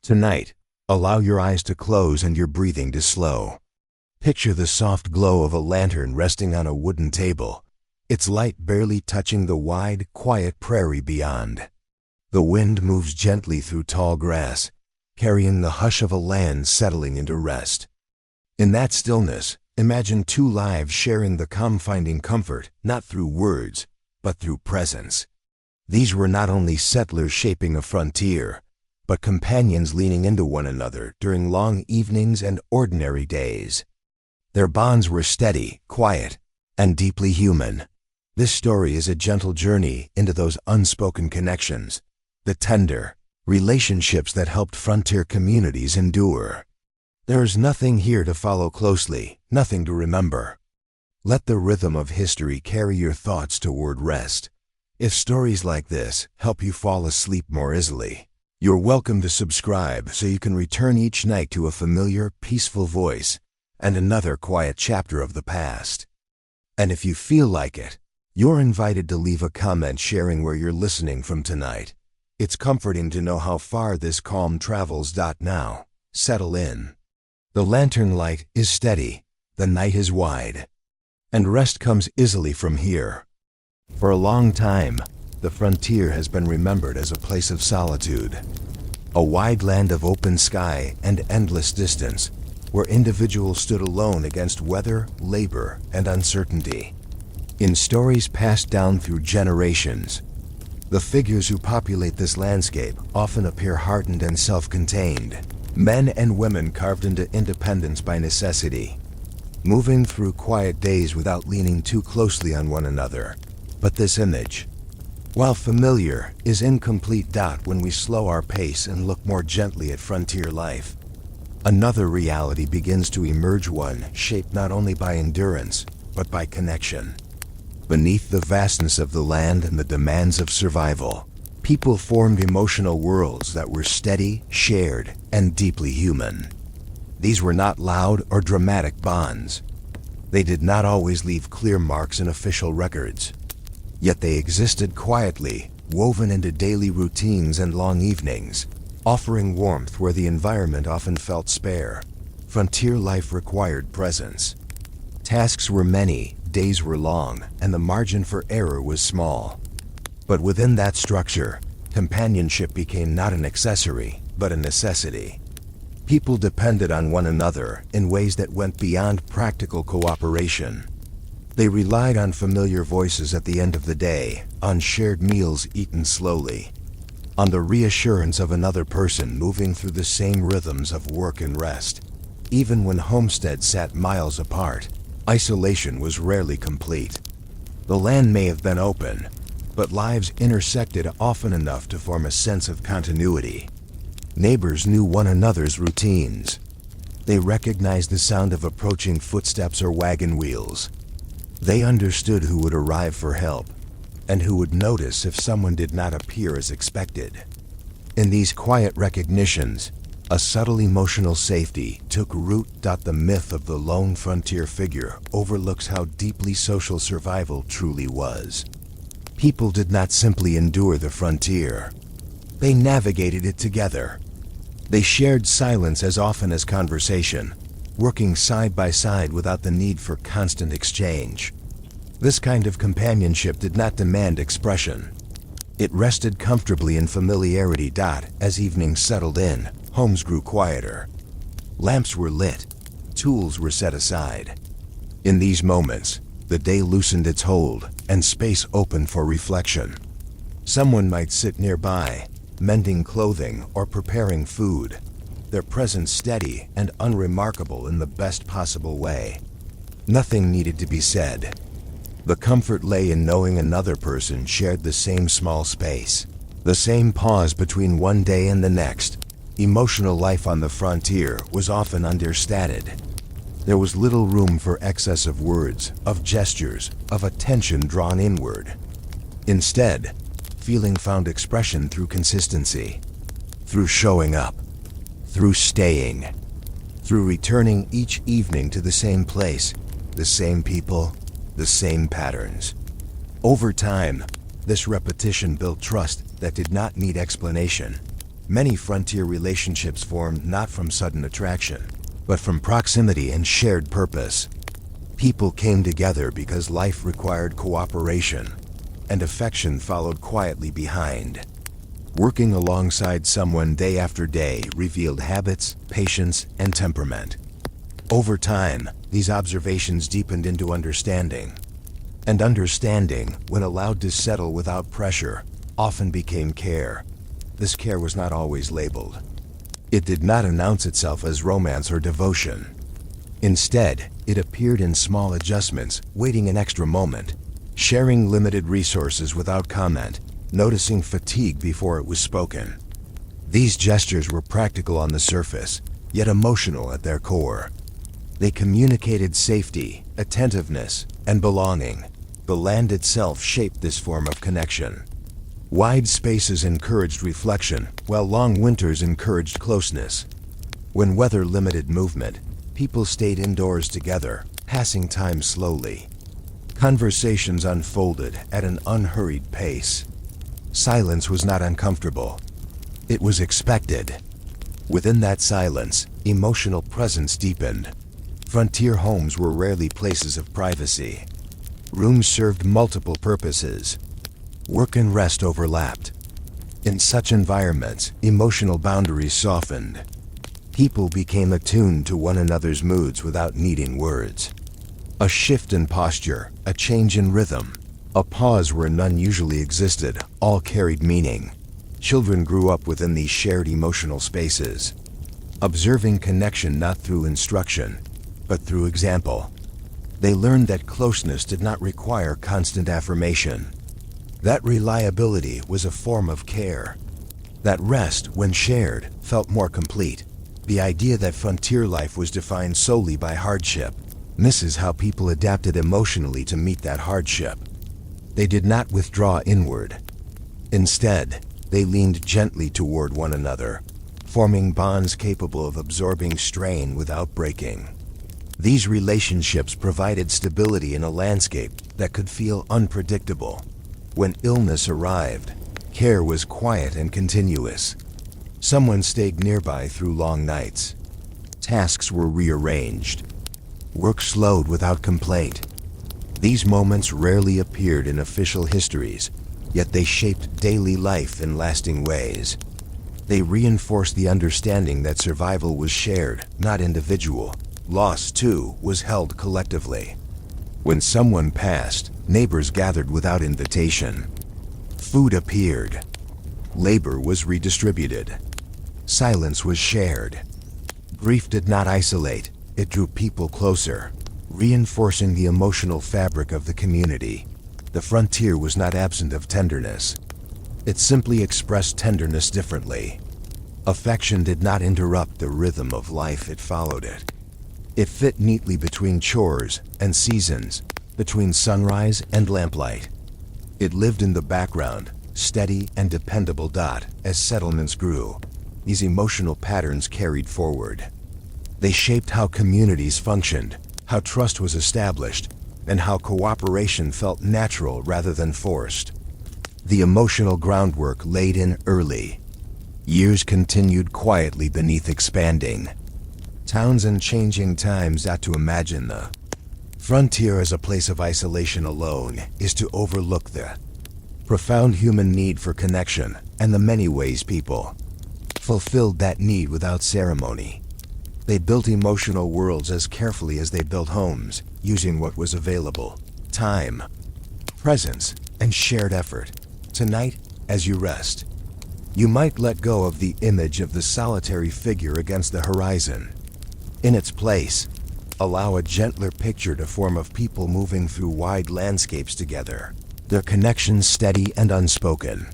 Tonight, allow your eyes to close and your breathing to slow. Picture the soft glow of a lantern resting on a wooden table, its light barely touching the wide, quiet prairie beyond. The wind moves gently through tall grass, carrying the hush of a land settling into rest. In that stillness, imagine two lives sharing the calm, finding comfort, not through words, but through presence. These were not only settlers shaping a frontier, but companions leaning into one another during long evenings and ordinary days. Their bonds were steady, quiet, and deeply human. This story is a gentle journey into those unspoken connections, the tender relationships that helped frontier communities endure. There is nothing here to follow closely, nothing to remember. Let the rhythm of history carry your thoughts toward rest. If stories like this help you fall asleep more easily, you're welcome to subscribe so you can return each night to a familiar, peaceful voice and another quiet chapter of the past. And if you feel like it, you're invited to leave a comment sharing where you're listening from tonight. It's comforting to know how far this calm travels. Now, settle in. The lantern light is steady, the night is wide, and rest comes easily from here. For a long time, the frontier has been remembered as a place of solitude, a wide land of open sky and endless distance, where individuals stood alone against weather, labor, and uncertainty. In stories passed down through generations, the figures who populate this landscape often appear hardened and self-contained, men and women carved into independence by necessity, moving through quiet days without leaning too closely on one another. But this image, while familiar, is incomplete. When we slow our pace and look more gently at frontier life, another reality begins to emerge, one shaped not only by endurance, but by connection. Beneath the vastness of the land and the demands of survival, people formed emotional worlds that were steady, shared, and deeply human. These were not loud or dramatic bonds. They did not always leave clear marks in official records. Yet they existed quietly, woven into daily routines and long evenings, offering warmth where the environment often felt spare. Frontier life required presence. Tasks were many, days were long, and the margin for error was small. But within that structure, companionship became not an accessory, but a necessity. People depended on one another in ways that went beyond practical cooperation. They relied on familiar voices at the end of the day, on shared meals eaten slowly, on the reassurance of another person moving through the same rhythms of work and rest. Even when homesteads sat miles apart, isolation was rarely complete. The land may have been open, but lives intersected often enough to form a sense of continuity. Neighbors knew one another's routines. They recognized the sound of approaching footsteps or wagon wheels. They understood who would arrive for help, and who would notice if someone did not appear as expected. In these quiet recognitions, a subtle emotional safety took root. The myth of the lone frontier figure overlooks how deeply social survival truly was. People did not simply endure the frontier. They navigated it together. They shared silence as often as conversation, working side by side without the need for constant exchange. This kind of companionship did not demand expression. It rested comfortably in familiarity. As evenings settled in, homes grew quieter. Lamps were lit, tools were set aside. In these moments, the day loosened its hold and space opened for reflection. Someone might sit nearby, mending clothing or preparing food, their presence steady and unremarkable in the best possible way. Nothing needed to be said. The comfort lay in knowing another person shared the same small space, the same pause between one day and the next. Emotional life on the frontier was often understated. There was little room for excess of words, of gestures, of attention drawn inward. Instead, feeling found expression through consistency, through showing up, through staying, through returning each evening to the same place, the same people, the same patterns. Over time, this repetition built trust that did not need explanation. Many frontier relationships formed not from sudden attraction, but from proximity and shared purpose. People came together because life required cooperation, and affection followed quietly behind. Working alongside someone day after day revealed habits, patience, and temperament. Over time, these observations deepened into understanding. And understanding, when allowed to settle without pressure, often became care. This care was not always labeled. It did not announce itself as romance or devotion. Instead, it appeared in small adjustments, waiting an extra moment, sharing limited resources without comment, noticing fatigue before it was spoken. These gestures were practical on the surface, yet emotional at their core. They communicated safety, attentiveness, and belonging. The land itself shaped this form of connection. Wide spaces encouraged reflection, while long winters encouraged closeness. When weather limited movement, people stayed indoors together, passing time slowly. Conversations unfolded at an unhurried pace. Silence was not uncomfortable. It was expected. Within that silence, emotional presence deepened. Frontier homes were rarely places of privacy. Rooms served multiple purposes. Work and rest overlapped. In such environments, emotional boundaries softened. People became attuned to one another's moods without needing words. A shift in posture, a change in rhythm, a pause where none usually existed, all carried meaning. Children grew up within these shared emotional spaces, observing connection not through instruction, but through example. They learned that closeness did not require constant affirmation. That reliability was a form of care. That rest, when shared, felt more complete. The idea that frontier life was defined solely by hardship misses how people adapted emotionally to meet that hardship. They did not withdraw inward. Instead, they leaned gently toward one another, forming bonds capable of absorbing strain without breaking. These relationships provided stability in a landscape that could feel unpredictable. When illness arrived, care was quiet and continuous. Someone stayed nearby through long nights. Tasks were rearranged. Work slowed without complaint. These moments rarely appeared in official histories, yet they shaped daily life in lasting ways. They reinforced the understanding that survival was shared, not individual. Loss, too, was held collectively. When someone passed, neighbors gathered without invitation. Food appeared. Labor was redistributed. Silence was shared. Grief did not isolate, it drew people closer, reinforcing the emotional fabric of the community. The frontier was not absent of tenderness. It simply expressed tenderness differently. Affection did not interrupt the rhythm of life, it followed it. It fit neatly between chores and seasons, between sunrise and lamplight. It lived in the background, steady and dependable dot, as settlements grew. These emotional patterns carried forward. They shaped how communities functioned, how trust was established, and how cooperation felt natural rather than forced. The emotional groundwork laid in early. Years continued quietly beneath expanding. Towns and changing times ought to imagine the frontier as a place of isolation alone is to overlook the profound human need for connection and the many ways people fulfilled that need without ceremony. They built emotional worlds as carefully as they built homes, using what was available: time, presence, and shared effort. Tonight, as you rest, you might let go of the image of the solitary figure against the horizon. In its place, allow a gentler picture to form of people moving through wide landscapes together, their connections steady and unspoken.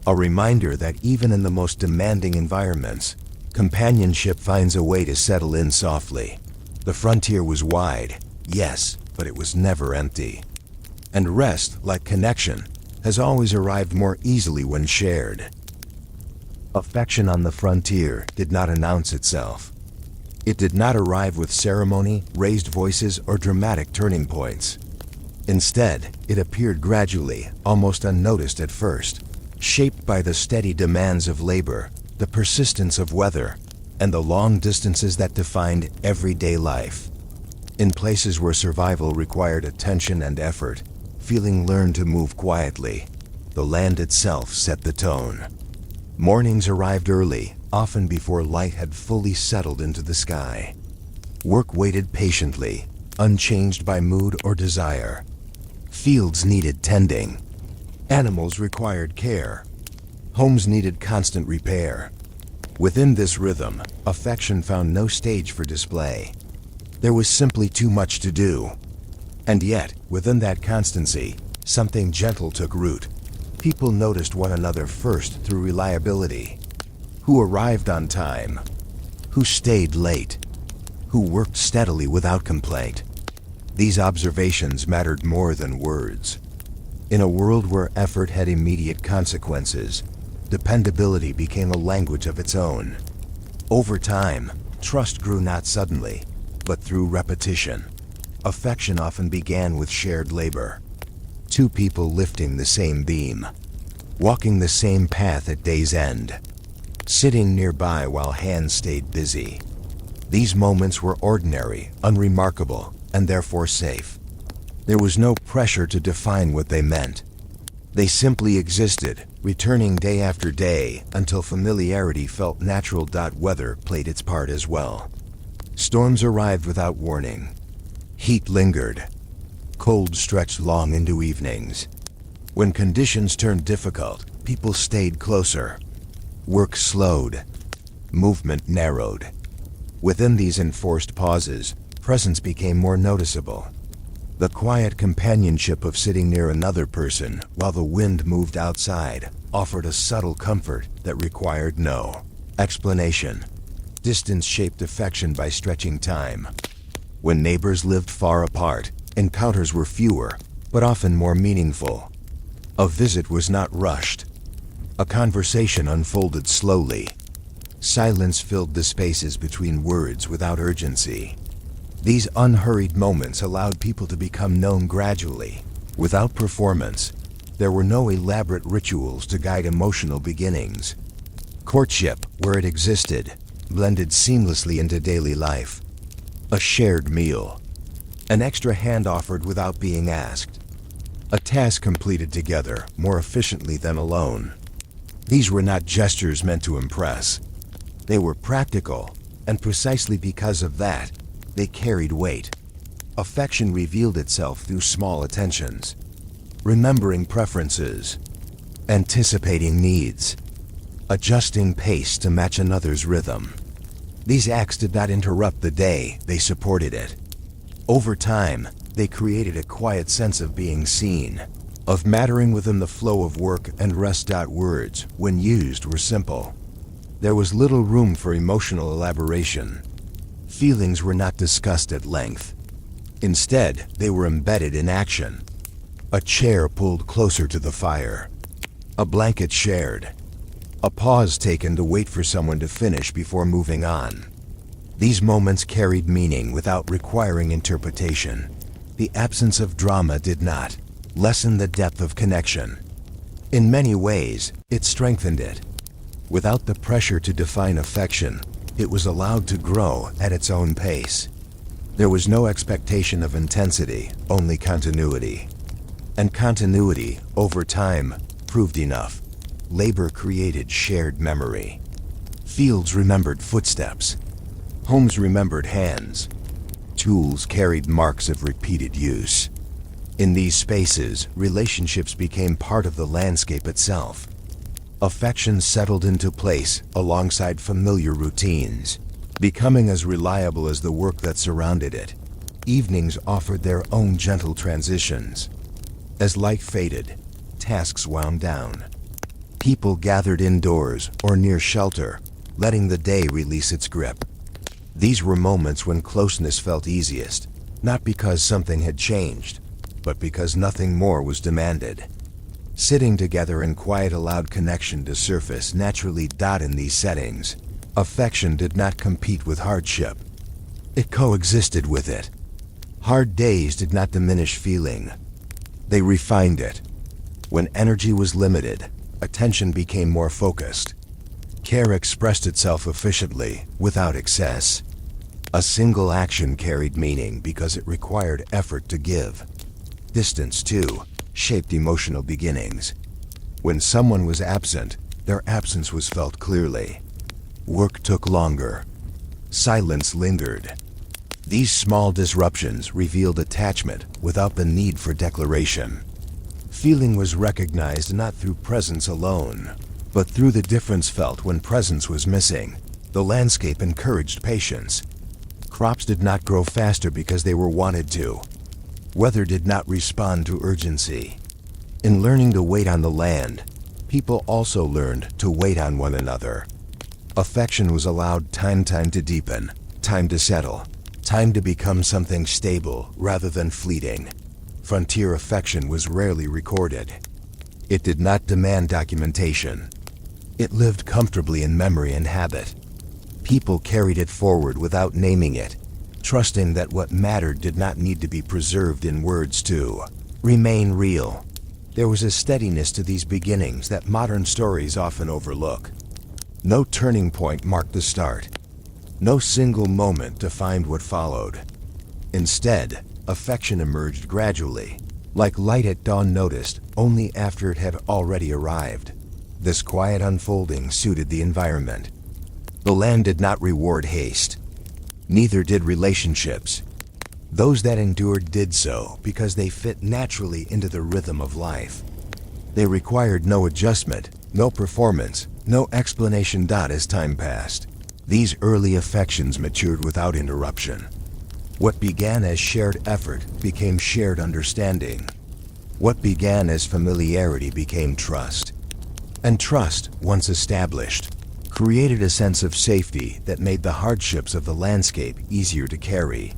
A reminder that even in the most demanding environments, companionship finds a way to settle in softly. The frontier was wide, yes, but it was never empty. And rest, like connection, has always arrived more easily when shared. Affection on the frontier did not announce itself. It did not arrive with ceremony, raised voices, or dramatic turning points. Instead, it appeared gradually, almost unnoticed at first, shaped by the steady demands of labor, the persistence of weather, and the long distances that defined everyday life. In places where survival required attention and effort, feeling learned to move quietly. The land itself set the tone. Mornings arrived early, often before light had fully settled into the sky. Work waited patiently, unchanged by mood or desire. Fields needed tending. Animals required care. Homes needed constant repair. Within this rhythm, affection found no stage for display. There was simply too much to do. And yet, within that constancy, something gentle took root. People noticed one another first through reliability. Who arrived on time? Who stayed late? Who worked steadily without complaint? These observations mattered more than words. In a world where effort had immediate consequences, dependability became a language of its own. Over time, trust grew not suddenly, but through repetition. Affection often began with shared labor. Two people lifting the same beam, walking the same path at day's end, sitting nearby while hands stayed busy. These moments were ordinary, unremarkable, and therefore safe. There was no pressure to define what they meant. They simply existed, returning day after day until familiarity felt natural. Weather played its part as well. Storms arrived without warning. Heat lingered. Cold stretched long into evenings. When conditions turned difficult, people stayed closer. Work slowed. Movement narrowed. Within these enforced pauses, presence became more noticeable. The quiet companionship of sitting near another person while the wind moved outside offered a subtle comfort that required no explanation. Distance shaped affection by stretching time. When neighbors lived far apart, encounters were fewer, but often more meaningful. A visit was not rushed. A conversation unfolded slowly. Silence filled the spaces between words without urgency. These unhurried moments allowed people to become known gradually. Without performance, there were no elaborate rituals to guide emotional beginnings. Courtship, where it existed, blended seamlessly into daily life. A shared meal. An extra hand offered without being asked. A task completed together more efficiently than alone. These were not gestures meant to impress. They were practical, and precisely because of that, they carried weight. Affection revealed itself through small attentions. Remembering preferences. Anticipating needs. Adjusting pace to match another's rhythm. These acts did not interrupt the day, they supported it. Over time, they created a quiet sense of being seen, of mattering within the flow of work and rest. Words, when used, were simple. There was little room for emotional elaboration. Feelings were not discussed at length. Instead, they were embedded in action. A chair pulled closer to the fire. A blanket shared. A pause taken to wait for someone to finish before moving on. These moments carried meaning without requiring interpretation. The absence of drama did not lessen the depth of connection. In many ways, it strengthened it. Without the pressure to define affection, it was allowed to grow at its own pace. There was no expectation of intensity, only continuity. And continuity, over time, proved enough. Labor created shared memory. Fields remembered footsteps. Homes remembered hands. Tools carried marks of repeated use. In these spaces, relationships became part of the landscape itself. Affection settled into place alongside familiar routines, becoming as reliable as the work that surrounded it. Evenings offered their own gentle transitions. As light faded, tasks wound down. People gathered indoors or near shelter, letting the day release its grip. These were moments when closeness felt easiest, not because something had changed, but because nothing more was demanded. Sitting together in quiet allowed connection to surface naturally. In these settings, affection did not compete with hardship. It coexisted with it. Hard days did not diminish feeling. They refined it. When energy was limited, attention became more focused. Care expressed itself efficiently, without excess. A single action carried meaning because it required effort to give. Distance, too, shaped emotional beginnings. When someone was absent, their absence was felt clearly. Work took longer. Silence lingered. These small disruptions revealed attachment without the need for declaration. Feeling was recognized not through presence alone, but through the difference felt when presence was missing. The landscape encouraged patience. Crops did not grow faster because they were wanted to. Weather did not respond to urgency. In learning to wait on the land, people also learned to wait on one another. Affection was allowed time to deepen, time to settle, time to become something stable rather than fleeting. Frontier affection was rarely recorded. It did not demand documentation. It lived comfortably in memory and habit. People carried it forward without naming it, trusting that what mattered did not need to be preserved in words to remain real. There was a steadiness to these beginnings that modern stories often overlook. No turning point marked the start. No single moment defined what followed. Instead, affection emerged gradually, like light at dawn noticed only after it had already arrived. This quiet unfolding suited the environment. The land did not reward haste. Neither did relationships. Those that endured did so because they fit naturally into the rhythm of life. They required no adjustment, no performance, no explanation. As time passed, these early affections matured without interruption. What began as shared effort became shared understanding. What began as familiarity became trust. And trust, once established, created a sense of safety that made the hardships of the landscape easier to carry.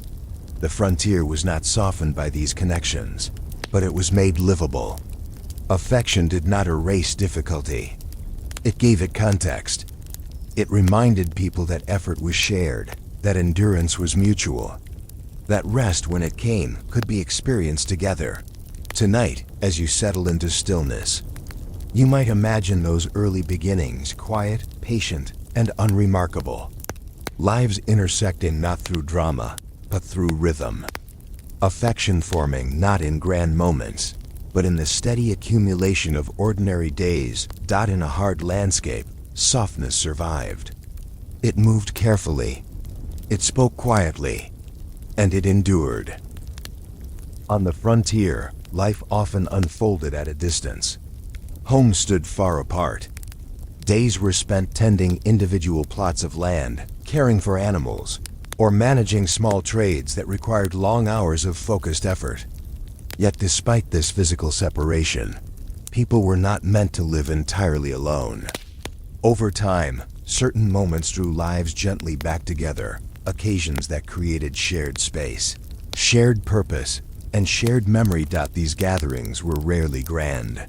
The frontier was not softened by these connections, but it was made livable. Affection did not erase difficulty. It gave it context. It reminded people that effort was shared, that endurance was mutual, that rest, when it came, could be experienced together. Tonight, as you settle into stillness, you might imagine those early beginnings, quiet, patient, and unremarkable. Lives intersecting not through drama, but through rhythm. Affection forming not in grand moments, but in the steady accumulation of ordinary days. In a hard landscape, softness survived. It moved carefully. It spoke quietly. And it endured. On the frontier, life often unfolded at a distance. Homes stood far apart. Days were spent tending individual plots of land, caring for animals, or managing small trades that required long hours of focused effort. Yet despite this physical separation, people were not meant to live entirely alone. Over time, certain moments drew lives gently back together, occasions that created shared space, shared purpose, and shared memory. These gatherings were rarely grand.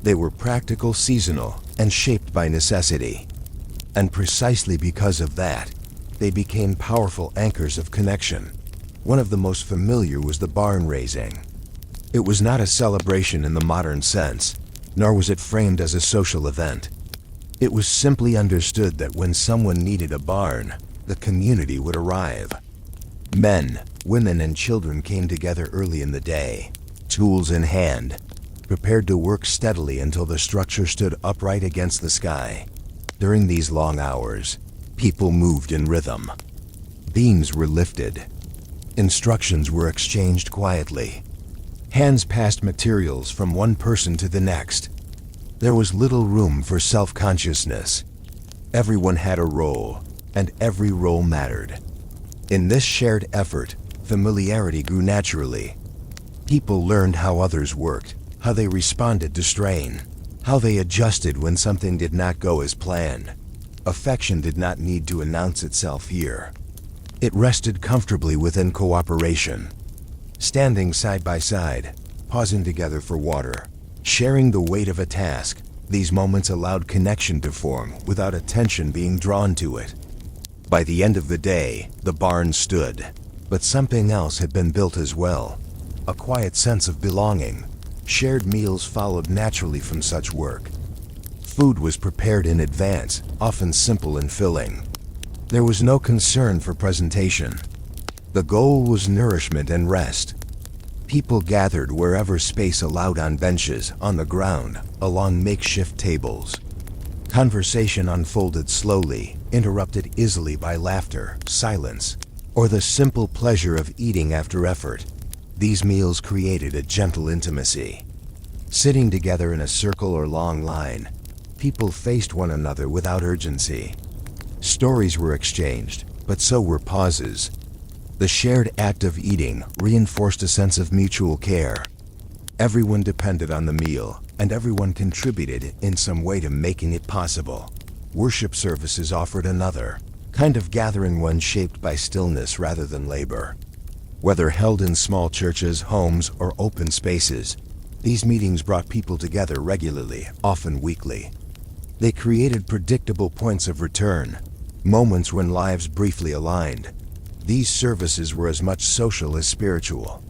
They were practical, seasonal, and shaped by necessity. And precisely because of that, they became powerful anchors of connection. One of the most familiar was the barn raising. It was not a celebration in the modern sense, nor was it framed as a social event. It was simply understood that when someone needed a barn, the community would arrive. Men, women, and children came together early in the day, tools in hand, prepared to work steadily until the structure stood upright against the sky. During these long hours, people moved in rhythm. Beams were lifted. Instructions were exchanged quietly. Hands passed materials from one person to the next. There was little room for self-consciousness. Everyone had a role, and every role mattered. In this shared effort, familiarity grew naturally. People learned how others worked, how they responded to strain, how they adjusted when something did not go as planned. Affection did not need to announce itself here. It rested comfortably within cooperation. Standing side by side, pausing together for water, sharing the weight of a task, these moments allowed connection to form without attention being drawn to it. By the end of the day, the barn stood, but something else had been built as well. A quiet sense of belonging. Shared meals followed naturally from such work. Food was prepared in advance, often simple and filling. There was no concern for presentation. The goal was nourishment and rest. People gathered wherever space allowed, on benches, on the ground, along makeshift tables. Conversation unfolded slowly, interrupted easily by laughter, silence, or the simple pleasure of eating after effort. These meals created a gentle intimacy. Sitting together in a circle or long line, people faced one another without urgency. Stories were exchanged, but so were pauses. The shared act of eating reinforced a sense of mutual care. Everyone depended on the meal, and everyone contributed in some way to making it possible. Worship services offered another kind of gathering, one shaped by stillness rather than labor. Whether held in small churches, homes, or open spaces, these meetings brought people together regularly, often weekly. They created predictable points of return, moments when lives briefly aligned. These services were as much social as spiritual.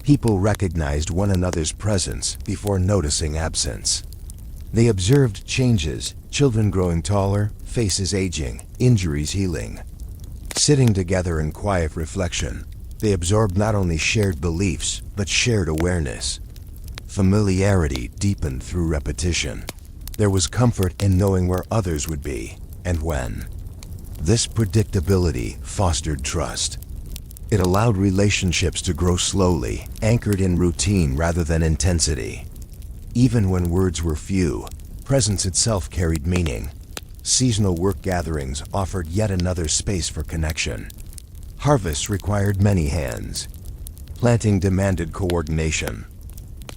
People recognized one another's presence before noticing absence. They observed changes, children growing taller, faces aging, injuries healing. Sitting together in quiet reflection, they absorbed not only shared beliefs, but shared awareness. Familiarity deepened through repetition. There was comfort in knowing where others would be, and when. This predictability fostered trust. It allowed relationships to grow slowly, anchored in routine rather than intensity. Even when words were few, presence itself carried meaning. Seasonal work gatherings offered yet another space for connection. Harvests required many hands. Planting demanded coordination.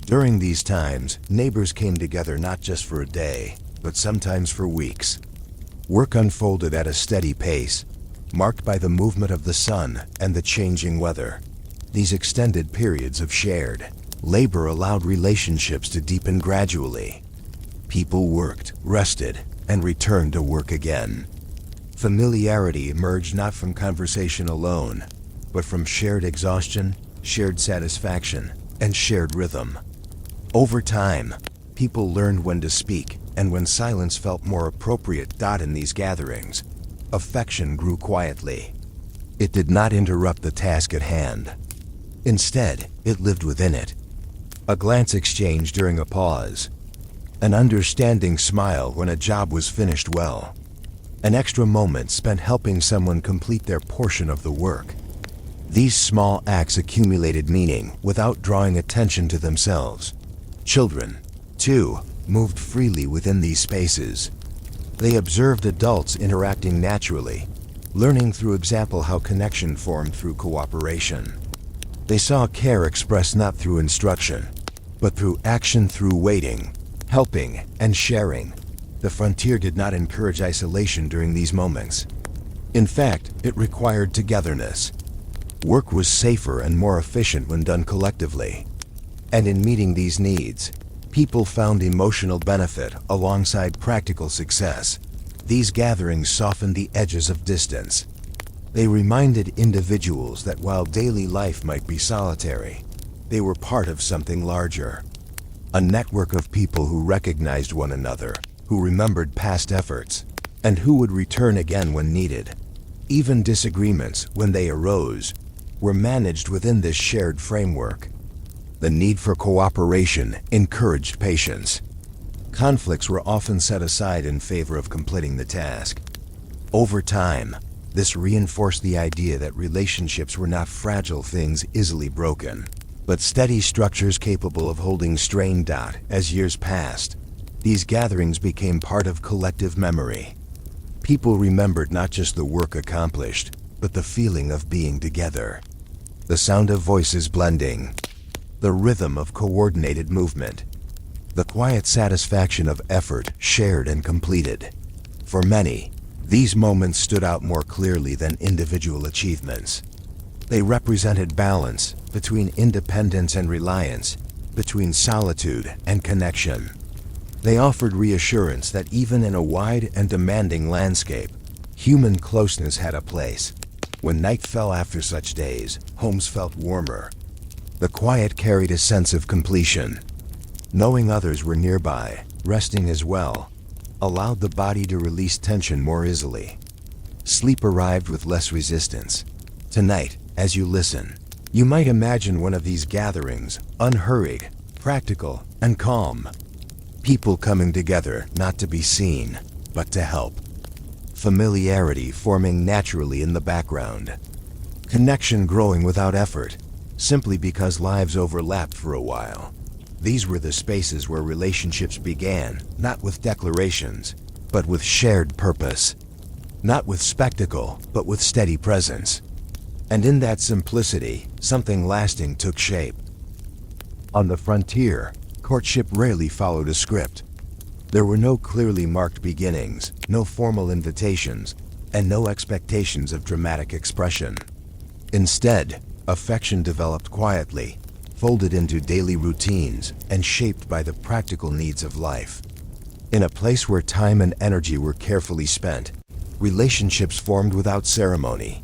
During these times, neighbors came together not just for a day, but sometimes for weeks. Work unfolded at a steady pace, marked by the movement of the sun and the changing weather. These extended periods of shared labor allowed relationships to deepen gradually. People worked, rested, and returned to work again. Familiarity emerged not from conversation alone, but from shared exhaustion, shared satisfaction, and shared rhythm. Over time, people learned when to speak and when silence felt more appropriate. In these gatherings, affection grew quietly. It did not interrupt the task at hand. Instead, it lived within it. A glance exchanged during a pause. An understanding smile when a job was finished well. An extra moment spent helping someone complete their portion of the work. These small acts accumulated meaning without drawing attention to themselves. Children, too, moved freely within these spaces. They observed adults interacting naturally, learning through example how connection formed through cooperation. They saw care expressed not through instruction, but through action, through waiting, helping, and sharing. The frontier did not encourage isolation during these moments. In fact, it required togetherness. Work was safer and more efficient when done collectively. And in meeting these needs, people found emotional benefit alongside practical success. These gatherings softened the edges of distance. They reminded individuals that while daily life might be solitary, they were part of something larger. A network of people who recognized one another, who remembered past efforts, and who would return again when needed. Even disagreements, when they arose, were managed within this shared framework. The need for cooperation encouraged patience. Conflicts were often set aside in favor of completing the task. Over time, this reinforced the idea that relationships were not fragile things easily broken, but steady structures capable of holding strain. As years passed, these gatherings became part of collective memory. People remembered not just the work accomplished, but the feeling of being together. The sound of voices blending, the rhythm of coordinated movement, the quiet satisfaction of effort shared and completed. For many, these moments stood out more clearly than individual achievements. They represented balance between independence and reliance, between solitude and connection. They offered reassurance that even in a wide and demanding landscape, human closeness had a place. When night fell after such days, homes felt warmer. The quiet carried a sense of completion. Knowing others were nearby, resting as well, allowed the body to release tension more easily. Sleep arrived with less resistance. Tonight, as you listen, you might imagine one of these gatherings, unhurried, practical, and calm. People coming together not to be seen, but to help. Familiarity forming naturally in the background. Connection growing without effort, simply because lives overlapped for a while. These were the spaces where relationships began, not with declarations, but with shared purpose. Not with spectacle, but with steady presence. And in that simplicity, something lasting took shape. On the frontier, courtship rarely followed a script. There were no clearly marked beginnings, no formal invitations, and no expectations of dramatic expression. Instead, affection developed quietly, folded into daily routines, and shaped by the practical needs of life. In a place where time and energy were carefully spent, relationships formed without ceremony.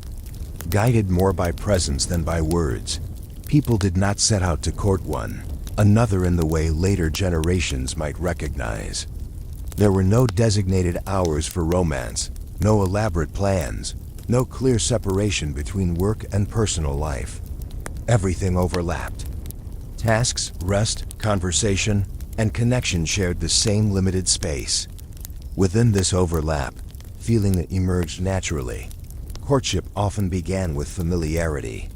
Guided more by presence than by words, people did not set out to court one another in the way later generations might recognize. There were no designated hours for romance, no elaborate plans, no clear separation between work and personal life. Everything overlapped. Tasks, rest, conversation, and connection shared the same limited space. Within this overlap, feeling emerged naturally. Courtship often began with familiarity.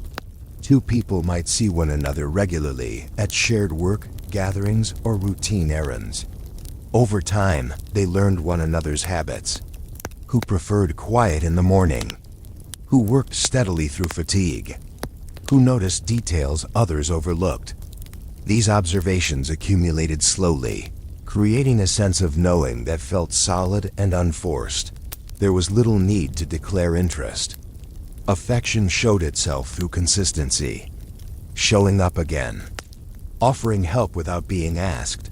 Two people might see one another regularly at shared work, gatherings, or routine errands. Over time, they learned one another's habits. Who preferred quiet in the morning? Who worked steadily through fatigue? Who noticed details others overlooked? These observations accumulated slowly, creating a sense of knowing that felt solid and unforced. There was little need to declare interest. Affection showed itself through consistency, showing up again, offering help without being asked,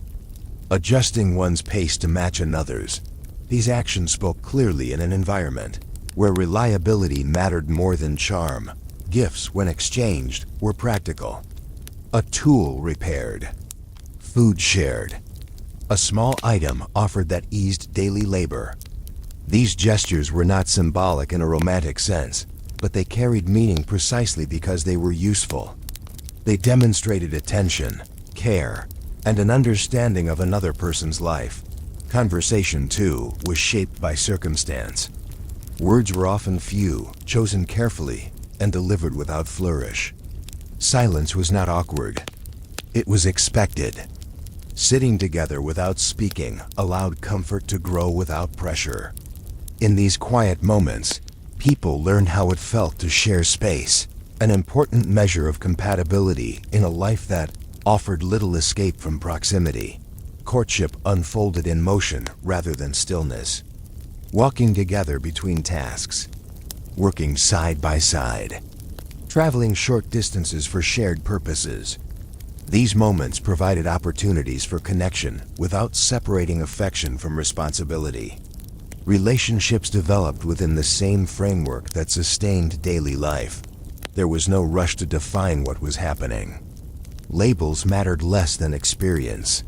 adjusting one's pace to match another's. These actions spoke clearly in an environment where reliability mattered more than charm. Gifts, when exchanged, were practical. A tool repaired, food shared. A small item offered that eased daily labor. These gestures were not symbolic in a romantic sense, but they carried meaning precisely because they were useful. They demonstrated attention, care, and an understanding of another person's life. Conversation, too, was shaped by circumstance. Words were often few, chosen carefully, and delivered without flourish. Silence was not awkward. It was expected. Sitting together without speaking allowed comfort to grow without pressure. In these quiet moments, people learned how it felt to share space, an important measure of compatibility in a life that offered little escape from proximity. Courtship unfolded in motion rather than stillness. Walking together between tasks, working side by side, traveling short distances for shared purposes. These moments provided opportunities for connection without separating affection from responsibility. Relationships developed within the same framework that sustained daily life. There was no rush to define what was happening. Labels mattered less than experience.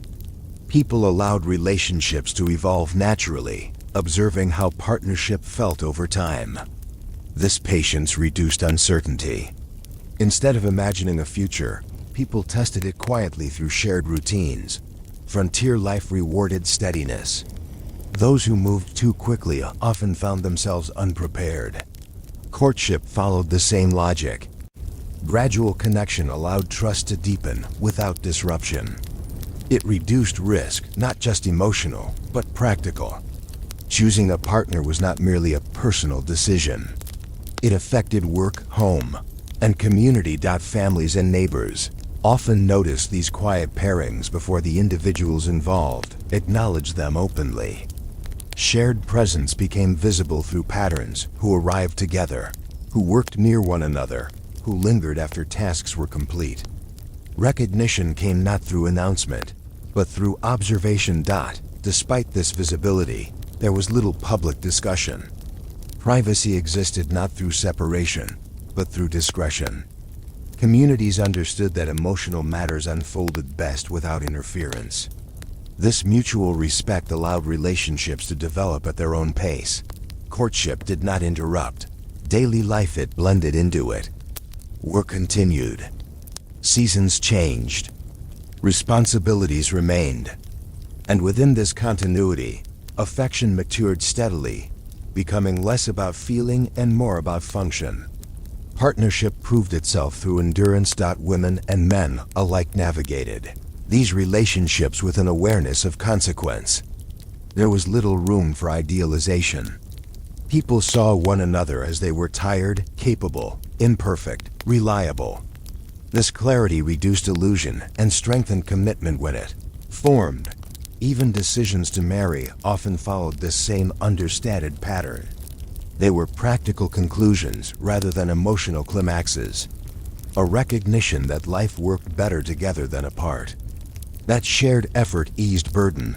People allowed relationships to evolve naturally, observing how partnership felt over time. This patience reduced uncertainty. Instead of imagining a future, people tested it quietly through shared routines. Frontier life rewarded steadiness. Those who moved too quickly often found themselves unprepared. Courtship followed the same logic. Gradual connection allowed trust to deepen without disruption. It reduced risk, not just emotional, but practical. Choosing a partner was not merely a personal decision. It affected work, home, and community. Families and neighbors often noticed these quiet pairings before the individuals involved acknowledged them openly. Shared presence became visible through patterns: who arrived together, who worked near one another, who lingered after tasks were complete. Recognition came not through announcement, but through observation. Despite this visibility, there was little public discussion. Privacy existed not through separation, but through discretion. Communities understood that emotional matters unfolded best without interference. This mutual respect allowed relationships to develop at their own pace. Courtship did not interrupt. Daily life it blended into it. Work continued. Seasons changed. Responsibilities remained. And within this continuity, affection matured steadily, becoming less about feeling and more about function. Partnership proved itself through endurance. Women and men alike navigated these relationships with an awareness of consequence. There was little room for idealization. People saw one another as they were tired, capable, imperfect, reliable. This clarity reduced illusion and strengthened commitment when it formed. Even decisions to marry often followed this same understated pattern. They were practical conclusions rather than emotional climaxes. A recognition that life worked better together than apart. That shared effort eased burden.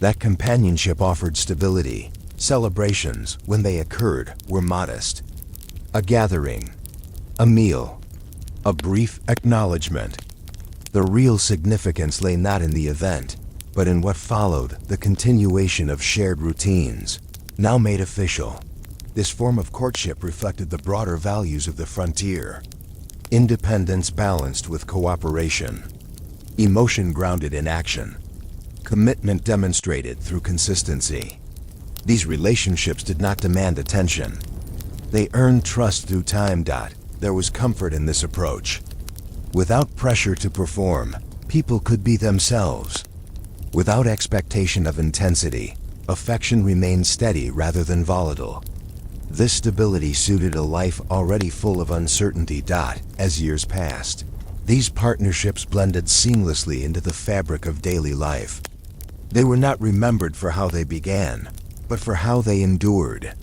That companionship offered stability. Celebrations, when they occurred, were modest. A gathering, a meal, a brief acknowledgement. The real significance lay not in the event, but in what followed, the continuation of shared routines, now made official. This form of courtship reflected the broader values of the frontier. Independence balanced with cooperation. Emotion grounded in action. Commitment demonstrated through consistency. These relationships did not demand attention. They earned trust through time. There was comfort in this approach. Without pressure to perform, people could be themselves. Without expectation of intensity, affection remained steady rather than volatile. This stability suited a life already full of uncertainty. As years passed, these partnerships blended seamlessly into the fabric of daily life. They were not remembered for how they began, but for how they endured.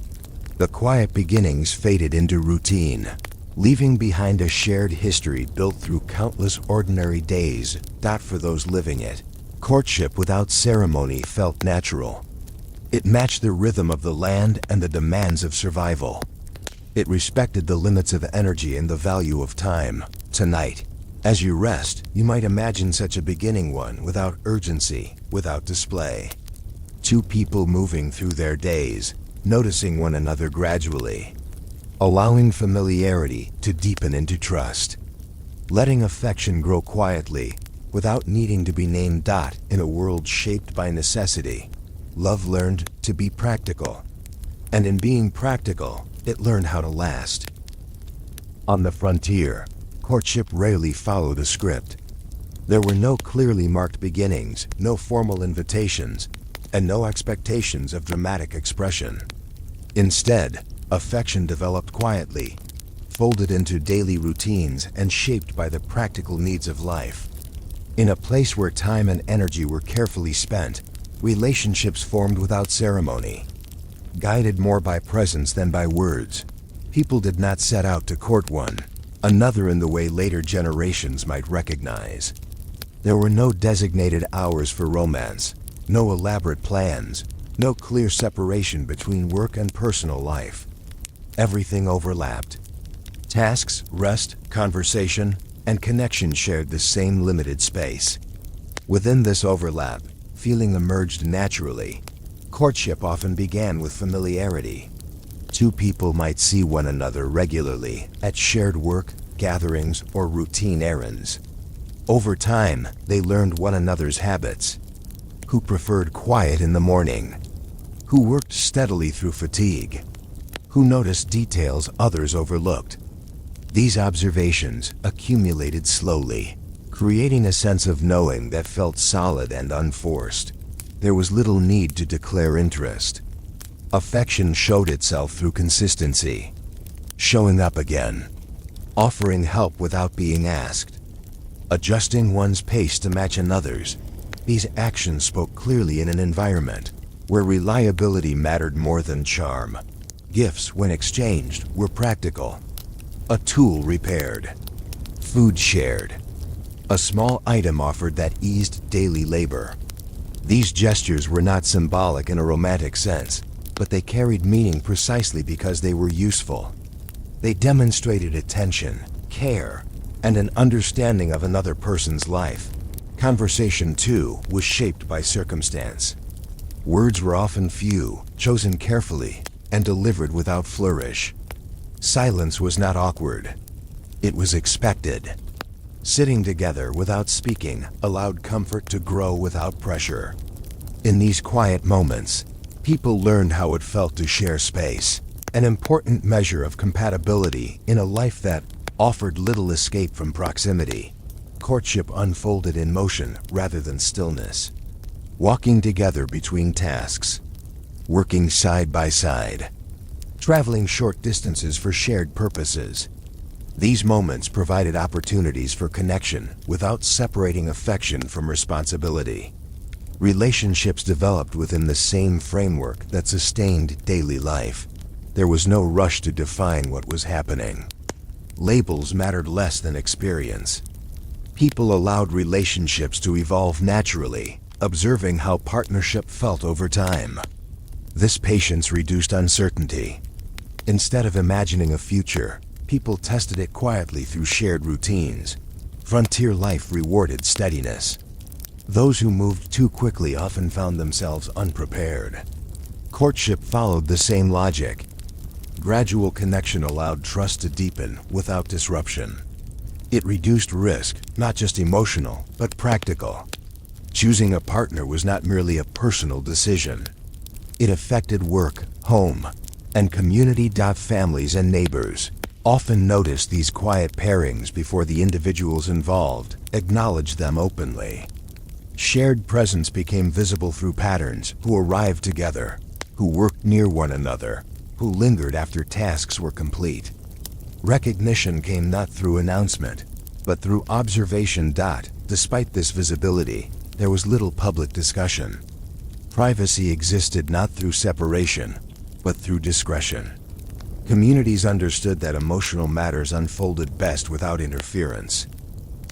The quiet beginnings faded into routine, leaving behind a shared history built through countless ordinary days. For those living it, courtship without ceremony felt natural. It matched the rhythm of the land and the demands of survival. It respected the limits of energy and the value of time. Tonight, as you rest, you might imagine such a beginning, one without urgency, without display. Two people moving through their days, noticing one another gradually, allowing familiarity to deepen into trust, letting affection grow quietly, without needing to be named. In a world shaped by necessity, love learned to be practical. And in being practical, it learned how to last. On the frontier, courtship rarely followed a script. There were no clearly marked beginnings, no formal invitations, and no expectations of dramatic expression. Instead, affection developed quietly, folded into daily routines and shaped by the practical needs of life. In a place where time and energy were carefully spent, relationships formed without ceremony, guided more by presence than by words. People did not set out to court one another in the way later generations might recognize. There were no designated hours for romance, no elaborate plans, no clear separation between work and personal life. Everything overlapped. Tasks, rest, conversation, and connection shared the same limited space. Within this overlap, feeling emerged naturally. Courtship often began with familiarity. Two people might see one another regularly at shared work, gatherings, or routine errands. Over time, they learned one another's habits. Who preferred quiet in the morning? Who worked steadily through fatigue? Who noticed details others overlooked? These observations accumulated slowly, creating a sense of knowing that felt solid and unforced. There was little need to declare interest. Affection showed itself through consistency, showing up again, offering help without being asked, adjusting one's pace to match another's. These actions spoke clearly in an environment where reliability mattered more than charm. Gifts, when exchanged, were practical. A tool repaired, food shared, a small item offered that eased daily labor. These gestures were not symbolic in a romantic sense, but they carried meaning precisely because they were useful. They demonstrated attention, care, and an understanding of another person's life. Conversation, too, was shaped by circumstance. Words were often few, chosen carefully, and delivered without flourish. Silence was not awkward. It was expected. Sitting together without speaking allowed comfort to grow without pressure. In these quiet moments, people learned how it felt to share space, an important measure of compatibility in a life that offered little escape from proximity. Courtship unfolded in motion rather than stillness. Walking together between tasks, working side by side, traveling short distances for shared purposes. These moments provided opportunities for connection without separating affection from responsibility. Relationships developed within the same framework that sustained daily life. There was no rush to define what was happening. Labels mattered less than experience. People allowed relationships to evolve naturally, observing how partnership felt over time. This patience reduced uncertainty. Instead of imagining a future, people tested it quietly through shared routines. Frontier life rewarded steadiness. Those who moved too quickly often found themselves unprepared. Courtship followed the same logic. Gradual connection allowed trust to deepen without disruption. It reduced risk, not just emotional, but practical. Choosing a partner was not merely a personal decision. It affected work, home, and community. Families and neighbors often noticed these quiet pairings before the individuals involved acknowledged them openly. Shared presence became visible through patterns: who arrived together, who worked near one another, who lingered after tasks were complete. Recognition came not through announcement, but through observation. Despite this visibility, there was little public discussion. Privacy existed not through separation, but through discretion. Communities understood that emotional matters unfolded best without interference.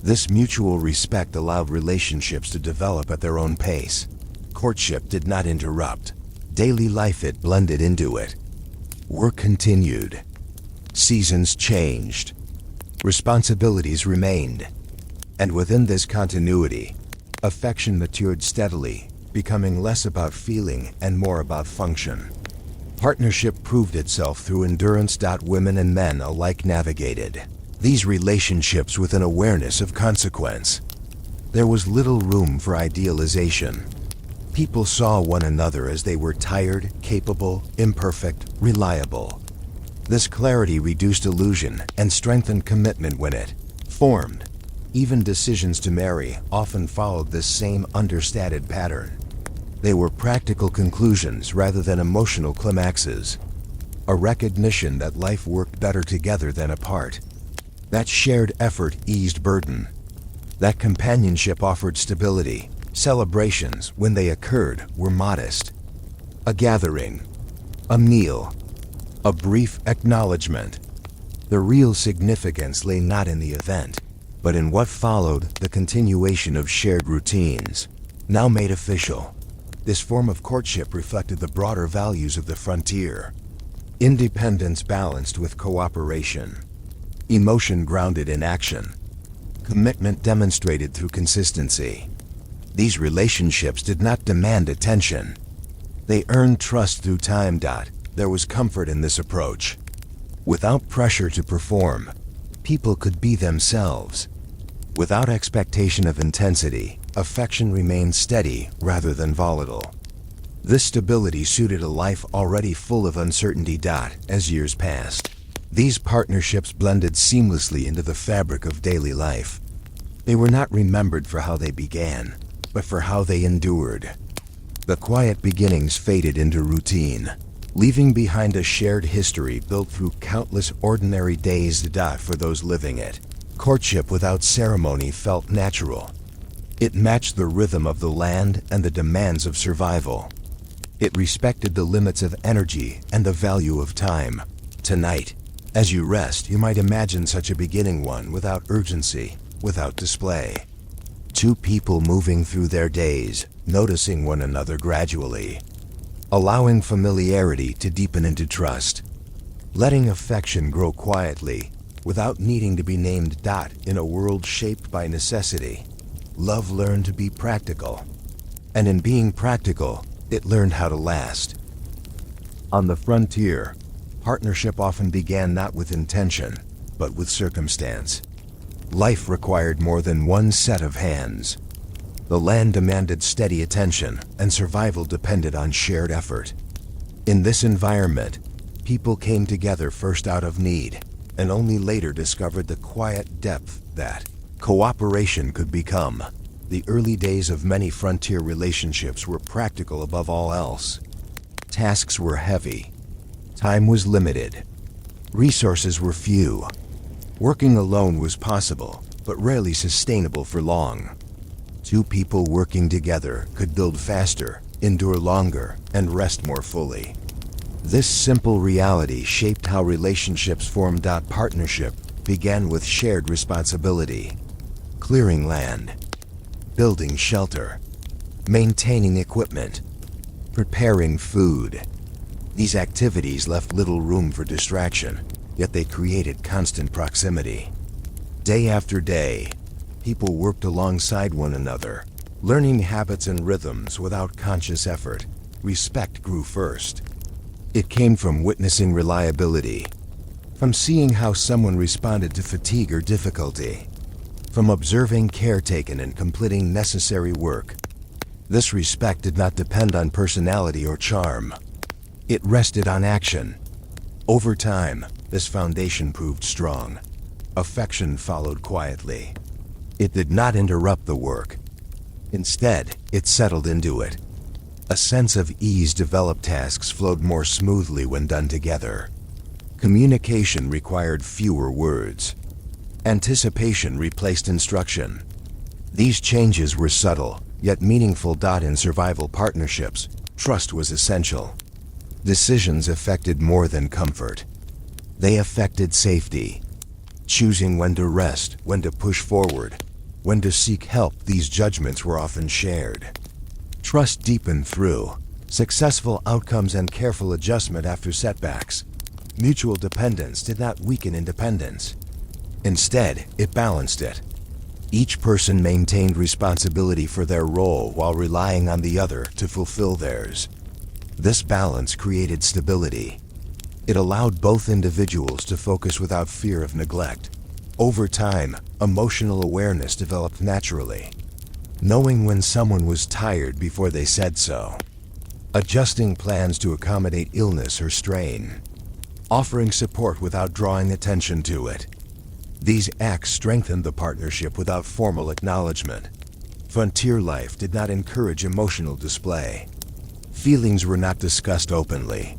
This mutual respect allowed relationships to develop at their own pace. Courtship did not interrupt. Daily life, it blended into it. Work continued. Seasons changed. Responsibilities remained. And within this continuity, affection matured steadily, becoming less about feeling and more about function. Partnership proved itself through endurance. Women and men alike navigated these relationships with an awareness of consequence. There was little room for idealization. People saw one another as they were: tired, capable, imperfect, reliable. This clarity reduced illusion and strengthened commitment when it formed. Even decisions to marry often followed this same understated pattern. They were practical conclusions rather than emotional climaxes. A recognition that life worked better together than apart. That shared effort eased burden. That companionship offered stability. Celebrations, when they occurred, were modest. A gathering, a meal, a brief acknowledgement. The real significance lay not in the event, but in what followed: the continuation of shared routines. Now made official, this form of courtship reflected the broader values of the frontier. Independence balanced with cooperation. Emotion grounded in action. Commitment demonstrated through consistency. These relationships did not demand attention. They earned trust through time. There was comfort in this approach. Without pressure to perform, people could be themselves. Without expectation of intensity, affection remained steady rather than volatile. This stability suited a life already full of uncertainty. As years passed, these partnerships blended seamlessly into the fabric of daily life. They were not remembered for how they began, but for how they endured. The quiet beginnings faded into routine, leaving behind a shared history built through countless ordinary days. For those living it, courtship without ceremony felt natural. It matched the rhythm of the land and the demands of survival. It respected the limits of energy and the value of time. Tonight, as you rest, you might imagine such a beginning: one without urgency, without display. Two people moving through their days, noticing one another gradually, allowing familiarity to deepen into trust, letting affection grow quietly, without needing to be named. In a world shaped by necessity, love learned to be practical. And in being practical, it learned how to last. On the frontier, partnership often began not with intention, but with circumstance. Life required more than one set of hands. The land demanded steady attention, and survival depended on shared effort. In this environment, people came together first out of need, and only later discovered the quiet depth that cooperation could become. The early days of many frontier relationships were practical above all else. Tasks were heavy. Time was limited. Resources were few. Working alone was possible, but rarely sustainable for long. Two people working together could build faster, endure longer, and rest more fully. This simple reality shaped how relationships formed. Partnership began with shared responsibility. Clearing land, building shelter, maintaining equipment, preparing food. These activities left little room for distraction, yet they created constant proximity. Day after day, people worked alongside one another, learning habits and rhythms without conscious effort. Respect grew first. It came from witnessing reliability, from seeing how someone responded to fatigue or difficulty, from observing care taken and completing necessary work. This respect did not depend on personality or charm. It rested on action. Over time, this foundation proved strong. Affection followed quietly. It did not interrupt the work. Instead, it settled into it. A sense of ease developed. Tasks flowed more smoothly when done together. Communication required fewer words. Anticipation replaced instruction. These changes were subtle, yet meaningful. In survival partnerships, trust was essential. Decisions affected more than comfort. They affected safety. Choosing when to rest, when to push forward, when to seek help, these judgments were often shared. Trust deepened through successful outcomes and careful adjustment after setbacks. Mutual dependence did not weaken independence. Instead, it balanced it. Each person maintained responsibility for their role while relying on the other to fulfill theirs. This balance created stability. It allowed both individuals to focus without fear of neglect. Over time, emotional awareness developed naturally, knowing when someone was tired before they said so, adjusting plans to accommodate illness or strain, offering support without drawing attention to it. These acts strengthened the partnership without formal acknowledgement. Frontier life did not encourage emotional display. Feelings were not discussed openly,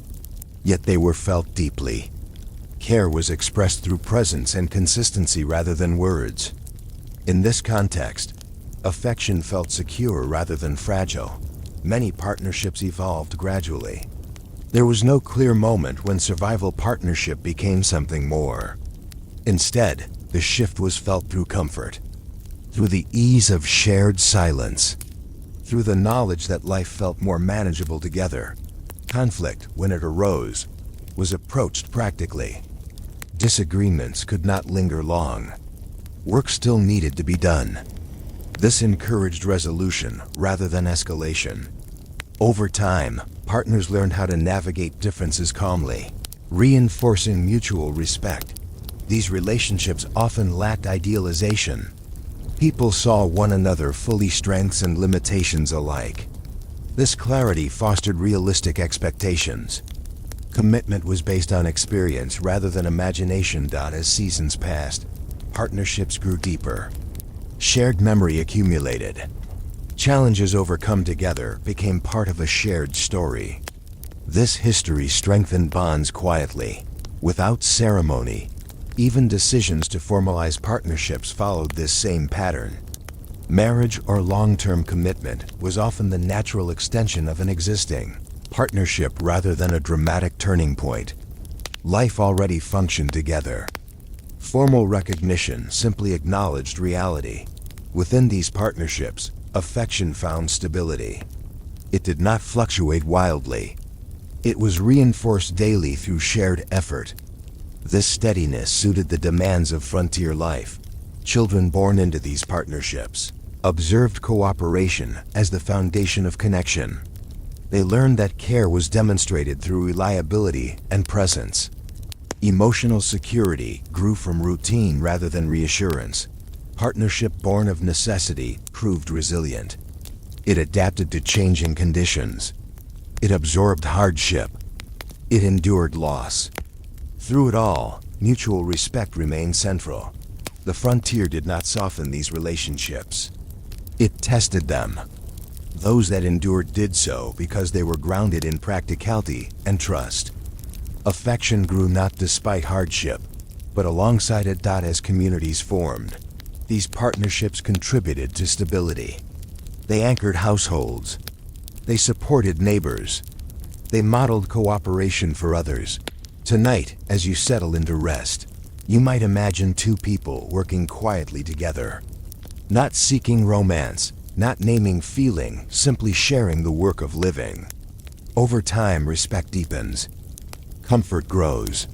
yet they were felt deeply. Care was expressed through presence and consistency rather than words. In this context, affection felt secure rather than fragile. Many partnerships evolved gradually. There was no clear moment when survival partnership became something more. Instead, the shift was felt through comfort, through the ease of shared silence, through the knowledge that life felt more manageable together. Conflict, when it arose, was approached practically. Disagreements could not linger long. Work still needed to be done. This encouraged resolution rather than escalation. Over time, partners learned how to navigate differences calmly, reinforcing mutual respect. These relationships often lacked idealization. People saw one another fully, strengths and limitations alike. This clarity fostered realistic expectations. Commitment was based on experience rather than imagination. As seasons passed, partnerships grew deeper. Shared memory accumulated. Challenges overcome together became part of a shared story. This history strengthened bonds quietly, without ceremony. Even decisions to formalize partnerships followed this same pattern. Marriage or long-term commitment was often the natural extension of an existing partnership rather than a dramatic turning point. Life already functioned together. Formal recognition simply acknowledged reality. Within these partnerships, affection found stability. It did not fluctuate wildly. It was reinforced daily through shared effort. This steadiness suited the demands of frontier life. Children born into these partnerships observed cooperation as the foundation of connection. They learned that care was demonstrated through reliability and presence. Emotional security grew from routine rather than reassurance. Partnership born of necessity proved resilient. It adapted to changing conditions. It absorbed hardship. It endured loss. Through it all, mutual respect remained central. The frontier did not soften these relationships. It tested them. Those that endured did so because they were grounded in practicality and trust. Affection grew not despite hardship, but alongside it. As communities formed, these partnerships contributed to stability. They anchored households. They supported neighbors. They modeled cooperation for others. Tonight, as you settle into rest, you might imagine two people working quietly together. Not seeking romance, not naming feeling, simply sharing the work of living. Over time, respect deepens. Comfort grows.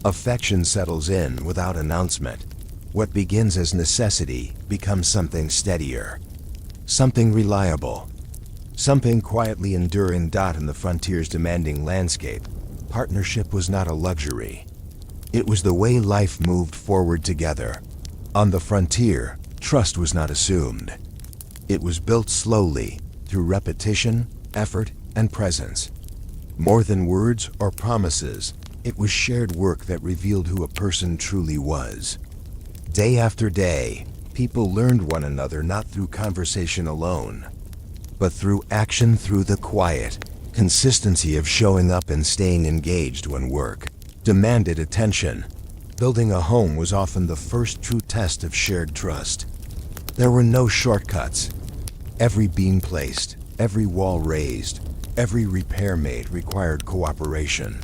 Affection settles in without announcement. What begins as necessity becomes something steadier. Something reliable. Something quietly enduring. In the frontier's demanding landscape, partnership was not a luxury. It was the way life moved forward together. On the frontier, trust was not assumed. It was built slowly, through repetition, effort, and presence. More than words or promises, it was shared work that revealed who a person truly was. Day after day, people learned one another not through conversation alone, but through action, through the quiet consistency of showing up and staying engaged when work demanded attention. Building a home was often the first true test of shared trust. There were no shortcuts. Every beam placed, every wall raised, every repair made required cooperation.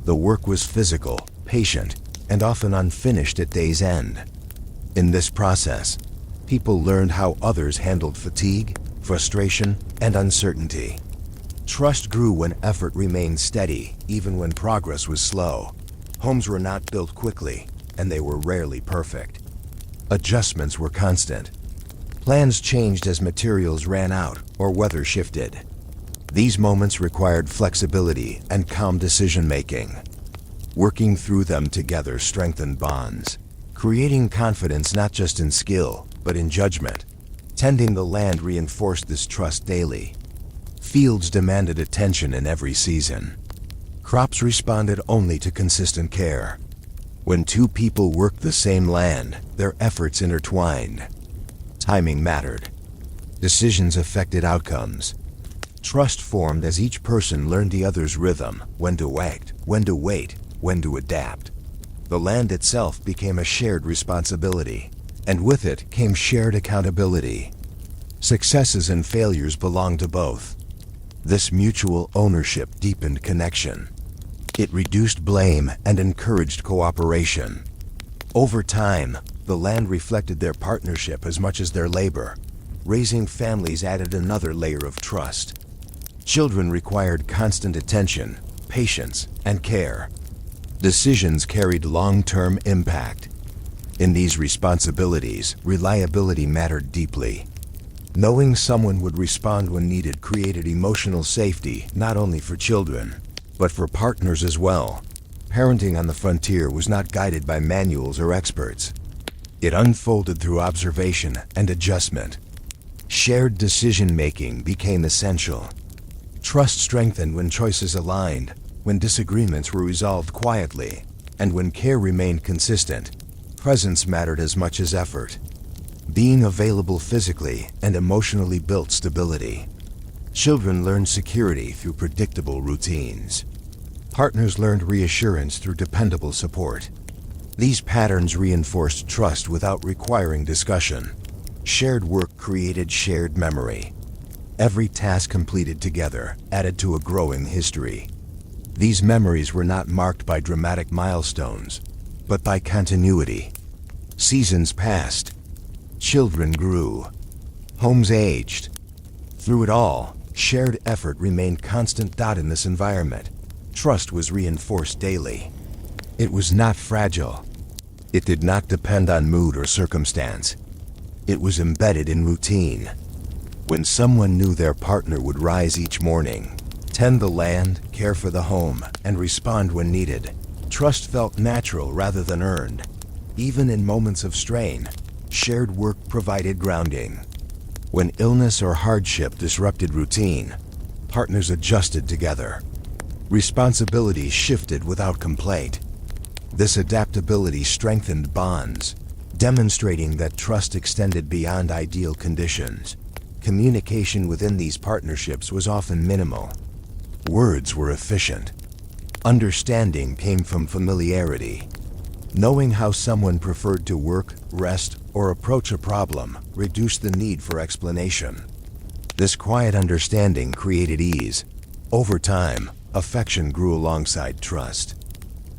The work was physical, patient, and often unfinished at day's end. In this process, people learned how others handled fatigue, frustration, and uncertainty. Trust grew when effort remained steady, even when progress was slow. Homes were not built quickly, and they were rarely perfect. Adjustments were constant. Plans changed as materials ran out or weather shifted. These moments required flexibility and calm decision-making. Working through them together strengthened bonds, creating confidence not just in skill, but in judgment. Tending the land reinforced this trust daily. Fields demanded attention in every season. Crops responded only to consistent care. When two people worked the same land, their efforts intertwined. Timing mattered. Decisions affected outcomes. Trust formed as each person learned the other's rhythm, when to act, when to wait, when to adapt. The land itself became a shared responsibility, and with it came shared accountability. Successes and failures belonged to both. This mutual ownership deepened connection. It reduced blame and encouraged cooperation. Over time, the land reflected their partnership as much as their labor. Raising families added another layer of trust. Children required constant attention, patience, and care. Decisions carried long-term impact. In these responsibilities, reliability mattered deeply. Knowing someone would respond when needed created emotional safety, not only for children, but for partners as well. Parenting on the frontier was not guided by manuals or experts. It unfolded through observation and adjustment. Shared decision-making became essential. Trust strengthened when choices aligned, when disagreements were resolved quietly, and when care remained consistent. Presence mattered as much as effort. Being available physically and emotionally built stability. Children learned security through predictable routines. Partners learned reassurance through dependable support. These patterns reinforced trust without requiring discussion. Shared work created shared memory. Every task completed together added to a growing history. These memories were not marked by dramatic milestones, but by continuity. Seasons passed. Children grew. Homes aged. Through it all, shared effort remained constant. In this environment, trust was reinforced daily. It was not fragile. It did not depend on mood or circumstance. It was embedded in routine. When someone knew their partner would rise each morning, tend the land, care for the home, and respond when needed, trust felt natural rather than earned. Even in moments of strain, shared work provided grounding. When illness or hardship disrupted routine, partners adjusted together. Responsibilities shifted without complaint. This adaptability strengthened bonds, demonstrating that trust extended beyond ideal conditions. Communication within these partnerships was often minimal. Words were efficient. Understanding came from familiarity. Knowing how someone preferred to work, rest, or approach a problem reduced the need for explanation. This quiet understanding created ease. Over time, affection grew alongside trust.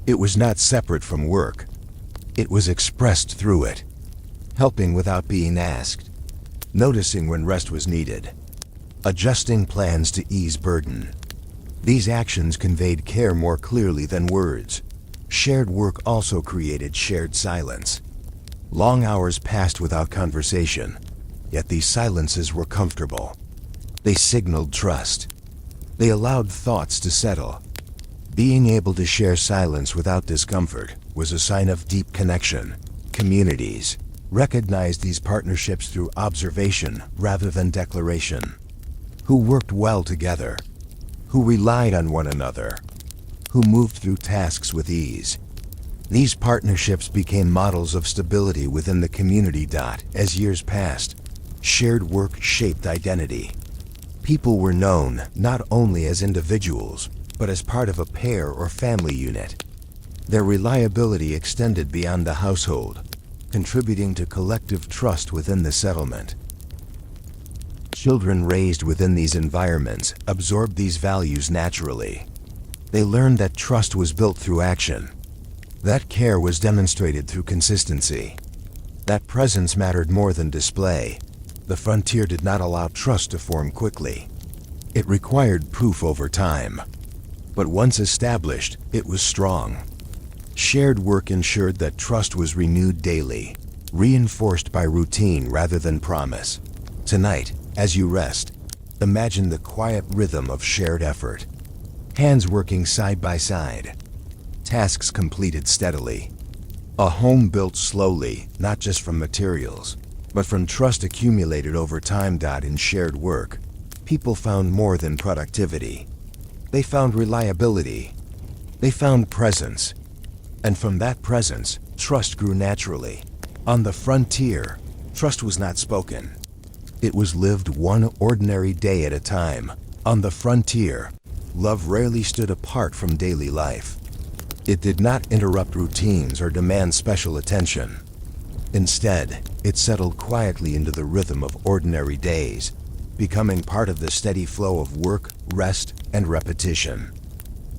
It was not separate from work. It was expressed through it. Helping without being asked. Noticing when rest was needed. Adjusting plans to ease burden. These actions conveyed care more clearly than words. Shared work also created shared silence. Long hours passed without conversation, yet these silences were comfortable. They signaled trust. They allowed thoughts to settle. Being able to share silence without discomfort was a sign of deep connection. Communities recognized these partnerships through observation rather than declaration. Who worked well together, who relied on one another, who moved through tasks with ease. These partnerships became models of stability within the community. As years passed, shared work shaped identity. People were known not only as individuals, but as part of a pair or family unit. Their reliability extended beyond the household, contributing to collective trust within the settlement. Children raised within these environments absorbed these values naturally. They learned that trust was built through action, that care was demonstrated through consistency, that presence mattered more than display. The frontier did not allow trust to form quickly. It required proof over time. But once established, it was strong. Shared work ensured that trust was renewed daily, reinforced by routine rather than promise. Tonight, as you rest, imagine the quiet rhythm of shared effort. Hands working side by side. Tasks completed steadily. A home built slowly, not just from materials, but from trust accumulated over time. In shared work, people found more than productivity. They found reliability. They found presence. And from that presence, trust grew naturally. On the frontier, trust was not spoken. It was lived one ordinary day at a time. On the frontier, love rarely stood apart from daily life. It did not interrupt routines or demand special attention. Instead, it settled quietly into the rhythm of ordinary days, becoming part of the steady flow of work, rest, and repetition.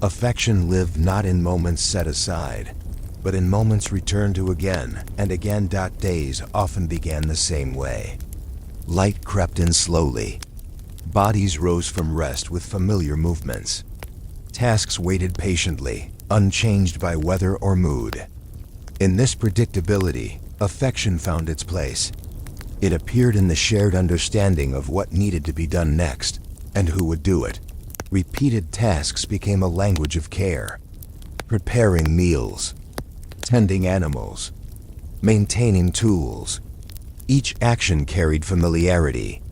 Affection lived not in moments set aside, but in moments returned to again and again. Days often began the same way. Light crept in slowly. Bodies rose from rest with familiar movements. Tasks waited patiently, unchanged by weather or mood. In this predictability, affection found its place. It appeared in the shared understanding of what needed to be done next, and who would do it. Repeated tasks became a language of care. Preparing meals, tending animals, maintaining tools. Each action carried familiarity.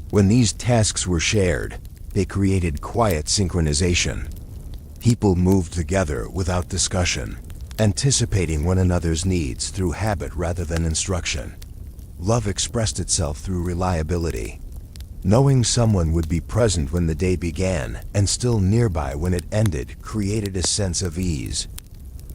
When these tasks were shared, they created quiet synchronization. People moved together without discussion, anticipating one another's needs through habit rather than instruction. Love expressed itself through reliability. Knowing someone would be present when the day began and still nearby when it ended created a sense of ease.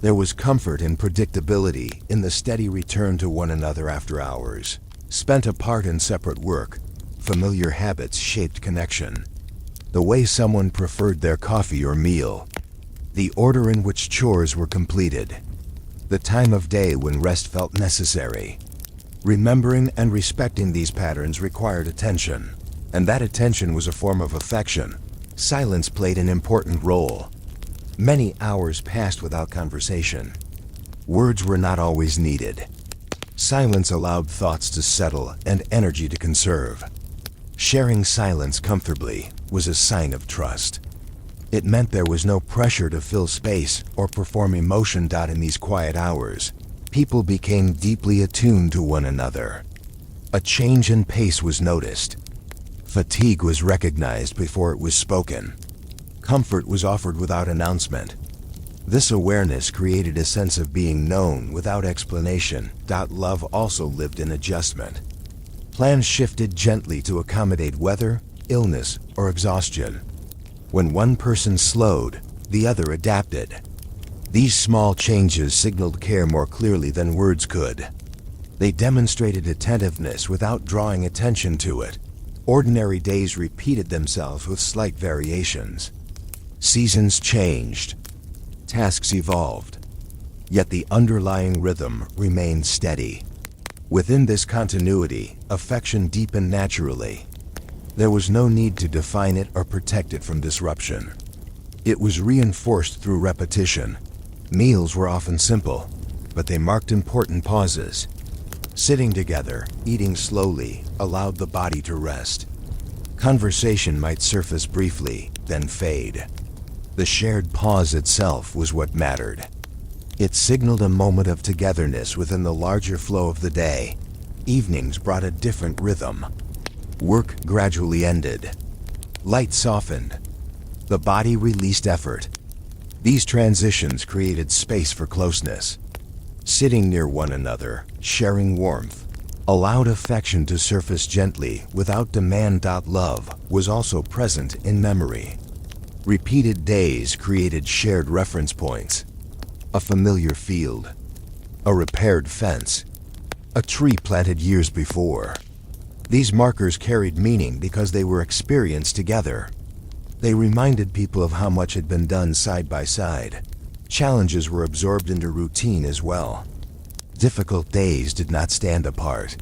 There was comfort and predictability in the steady return to one another after hours. Spent apart in separate work, familiar habits shaped connection. The way someone preferred their coffee or meal, the order in which chores were completed, the time of day when rest felt necessary. Remembering and respecting these patterns required attention, and that attention was a form of affection. Silence played an important role. Many hours passed without conversation. Words were not always needed. Silence allowed thoughts to settle and energy to conserve. Sharing silence comfortably was a sign of trust. It meant there was no pressure to fill space or perform emotion. In these quiet hours, people became deeply attuned to one another. A change in pace was noticed. Fatigue was recognized before it was spoken. Comfort was offered without announcement. This awareness created a sense of being known without explanation. Love also lived in adjustment. Plans shifted gently to accommodate weather, illness, or exhaustion. When one person slowed, the other adapted. These small changes signaled care more clearly than words could. They demonstrated attentiveness without drawing attention to it. Ordinary days repeated themselves with slight variations. Seasons changed. Tasks evolved. Yet the underlying rhythm remained steady. Within this continuity, affection deepened naturally. There was no need to define it or protect it from disruption. It was reinforced through repetition. Meals were often simple, but they marked important pauses. Sitting together, eating slowly, allowed the body to rest. Conversation might surface briefly, then fade. The shared pause itself was what mattered. It signaled a moment of togetherness within the larger flow of the day. Evenings brought a different rhythm. Work gradually ended. Light softened. The body released effort. These transitions created space for closeness. Sitting near one another, sharing warmth, allowed affection to surface gently without demand. Love was also present in memory. Repeated days created shared reference points. A familiar field, a repaired fence, a tree planted years before. These markers carried meaning because they were experienced together. They reminded people of how much had been done side by side. Challenges were absorbed into routine as well. Difficult days did not stand apart.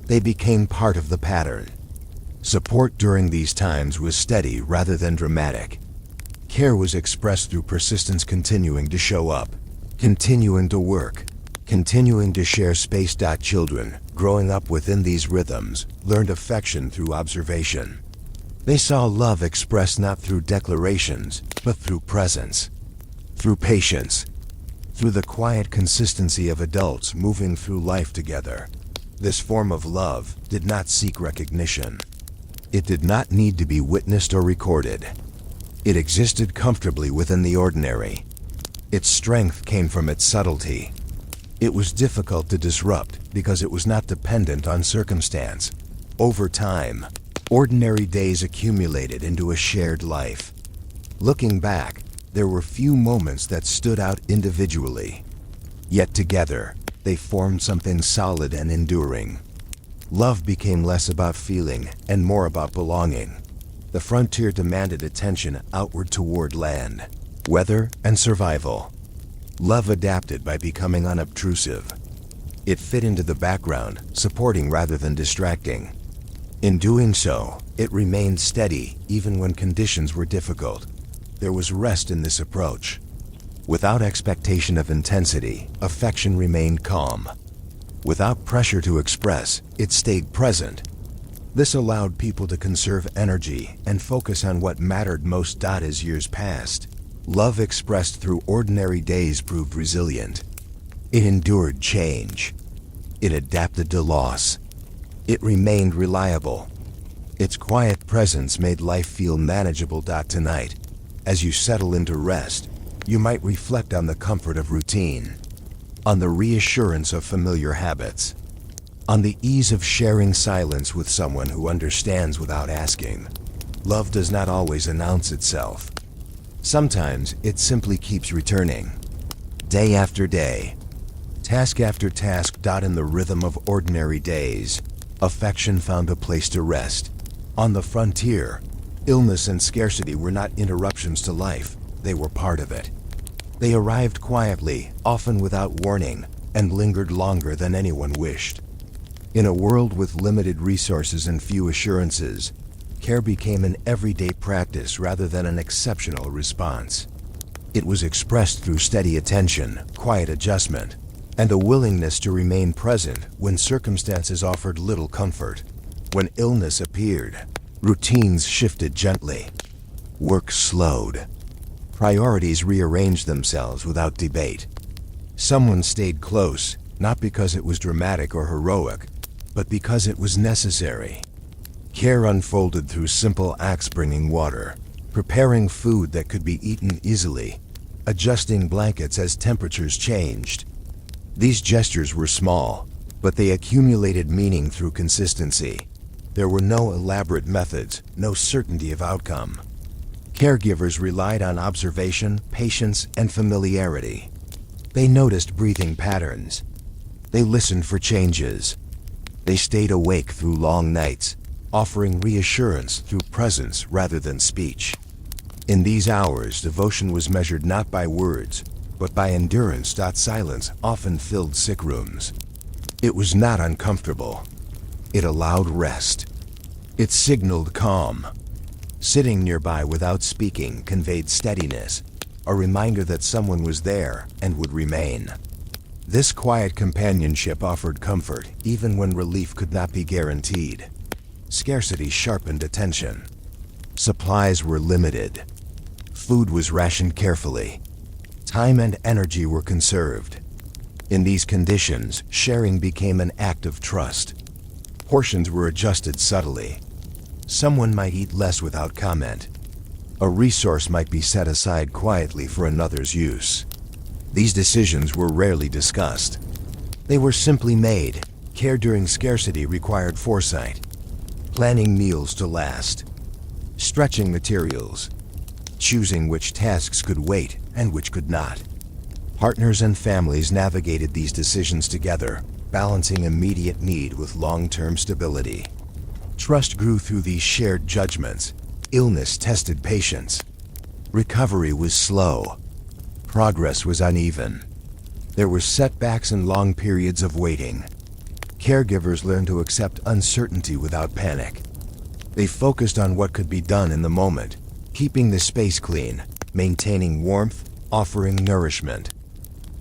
They became part of the pattern. Support during these times was steady rather than dramatic. Care was expressed through persistence, continuing to show up, continuing to work, continuing to share space. Children, growing up within these rhythms, learned affection through observation. They saw love expressed not through declarations, but through presence, through patience, through the quiet consistency of adults moving through life together. This form of love did not seek recognition. It did not need to be witnessed or recorded. It existed comfortably within the ordinary. Its strength came from its subtlety. It was difficult to disrupt because it was not dependent on circumstance. Over time, ordinary days accumulated into a shared life. Looking back, there were few moments that stood out individually. Yet together, they formed something solid and enduring. Love became less about feeling and more about belonging. The frontier demanded attention outward toward land, weather, and survival. Love adapted by becoming unobtrusive. It fit into the background, supporting rather than distracting. In doing so, it remained steady even when conditions were difficult. There was rest in this approach. Without expectation of intensity, affection remained calm. Without pressure to express, it stayed present. This allowed people to conserve energy and focus on what mattered most. As years passed, love expressed through ordinary days proved resilient. It endured change. It adapted to loss. It remained reliable. Its quiet presence made life feel manageable. Tonight, as you settle into rest, you might reflect on the comfort of routine, on the reassurance of familiar habits, on the ease of sharing silence with someone who understands without asking. Love does not always announce itself. Sometimes it simply keeps returning, day after day, task after task. In the rhythm of ordinary days, affection found a place to rest. On the frontier, illness and scarcity were not interruptions to life, they were part of it. They arrived quietly, often without warning, and lingered longer than anyone wished. In a world with limited resources and few assurances, care became an everyday practice rather than an exceptional response. It was expressed through steady attention, quiet adjustment, and a willingness to remain present when circumstances offered little comfort. When illness appeared, routines shifted gently. Work slowed. Priorities rearranged themselves without debate. Someone stayed close, not because it was dramatic or heroic, but because it was necessary. Care unfolded through simple acts: bringing water, preparing food that could be eaten easily, adjusting blankets as temperatures changed. These gestures were small, but they accumulated meaning through consistency. There were no elaborate methods, no certainty of outcome. Caregivers relied on observation, patience, and familiarity. They noticed breathing patterns. They listened for changes. They stayed awake through long nights, offering reassurance through presence rather than speech. In these hours, devotion was measured not by words, but by endurance. Silence often filled sick rooms. It was not uncomfortable. It allowed rest. It signaled calm. Sitting nearby without speaking conveyed steadiness, a reminder that someone was there and would remain. This quiet companionship offered comfort even when relief could not be guaranteed. Scarcity sharpened attention. Supplies were limited. Food was rationed carefully. Time and energy were conserved. In these conditions, sharing became an act of trust. Portions were adjusted subtly. Someone might eat less without comment. A resource might be set aside quietly for another's use. These decisions were rarely discussed. They were simply made. Care during scarcity required foresight. Planning meals to last. Stretching materials. Choosing which tasks could wait and which could not. Partners and families navigated these decisions together, balancing immediate need with long-term stability. Trust grew through these shared judgments. Illness tested patience. Recovery was slow. Progress was uneven. There were setbacks and long periods of waiting. Caregivers learned to accept uncertainty without panic. They focused on what could be done in the moment, keeping the space clean, maintaining warmth, offering nourishment.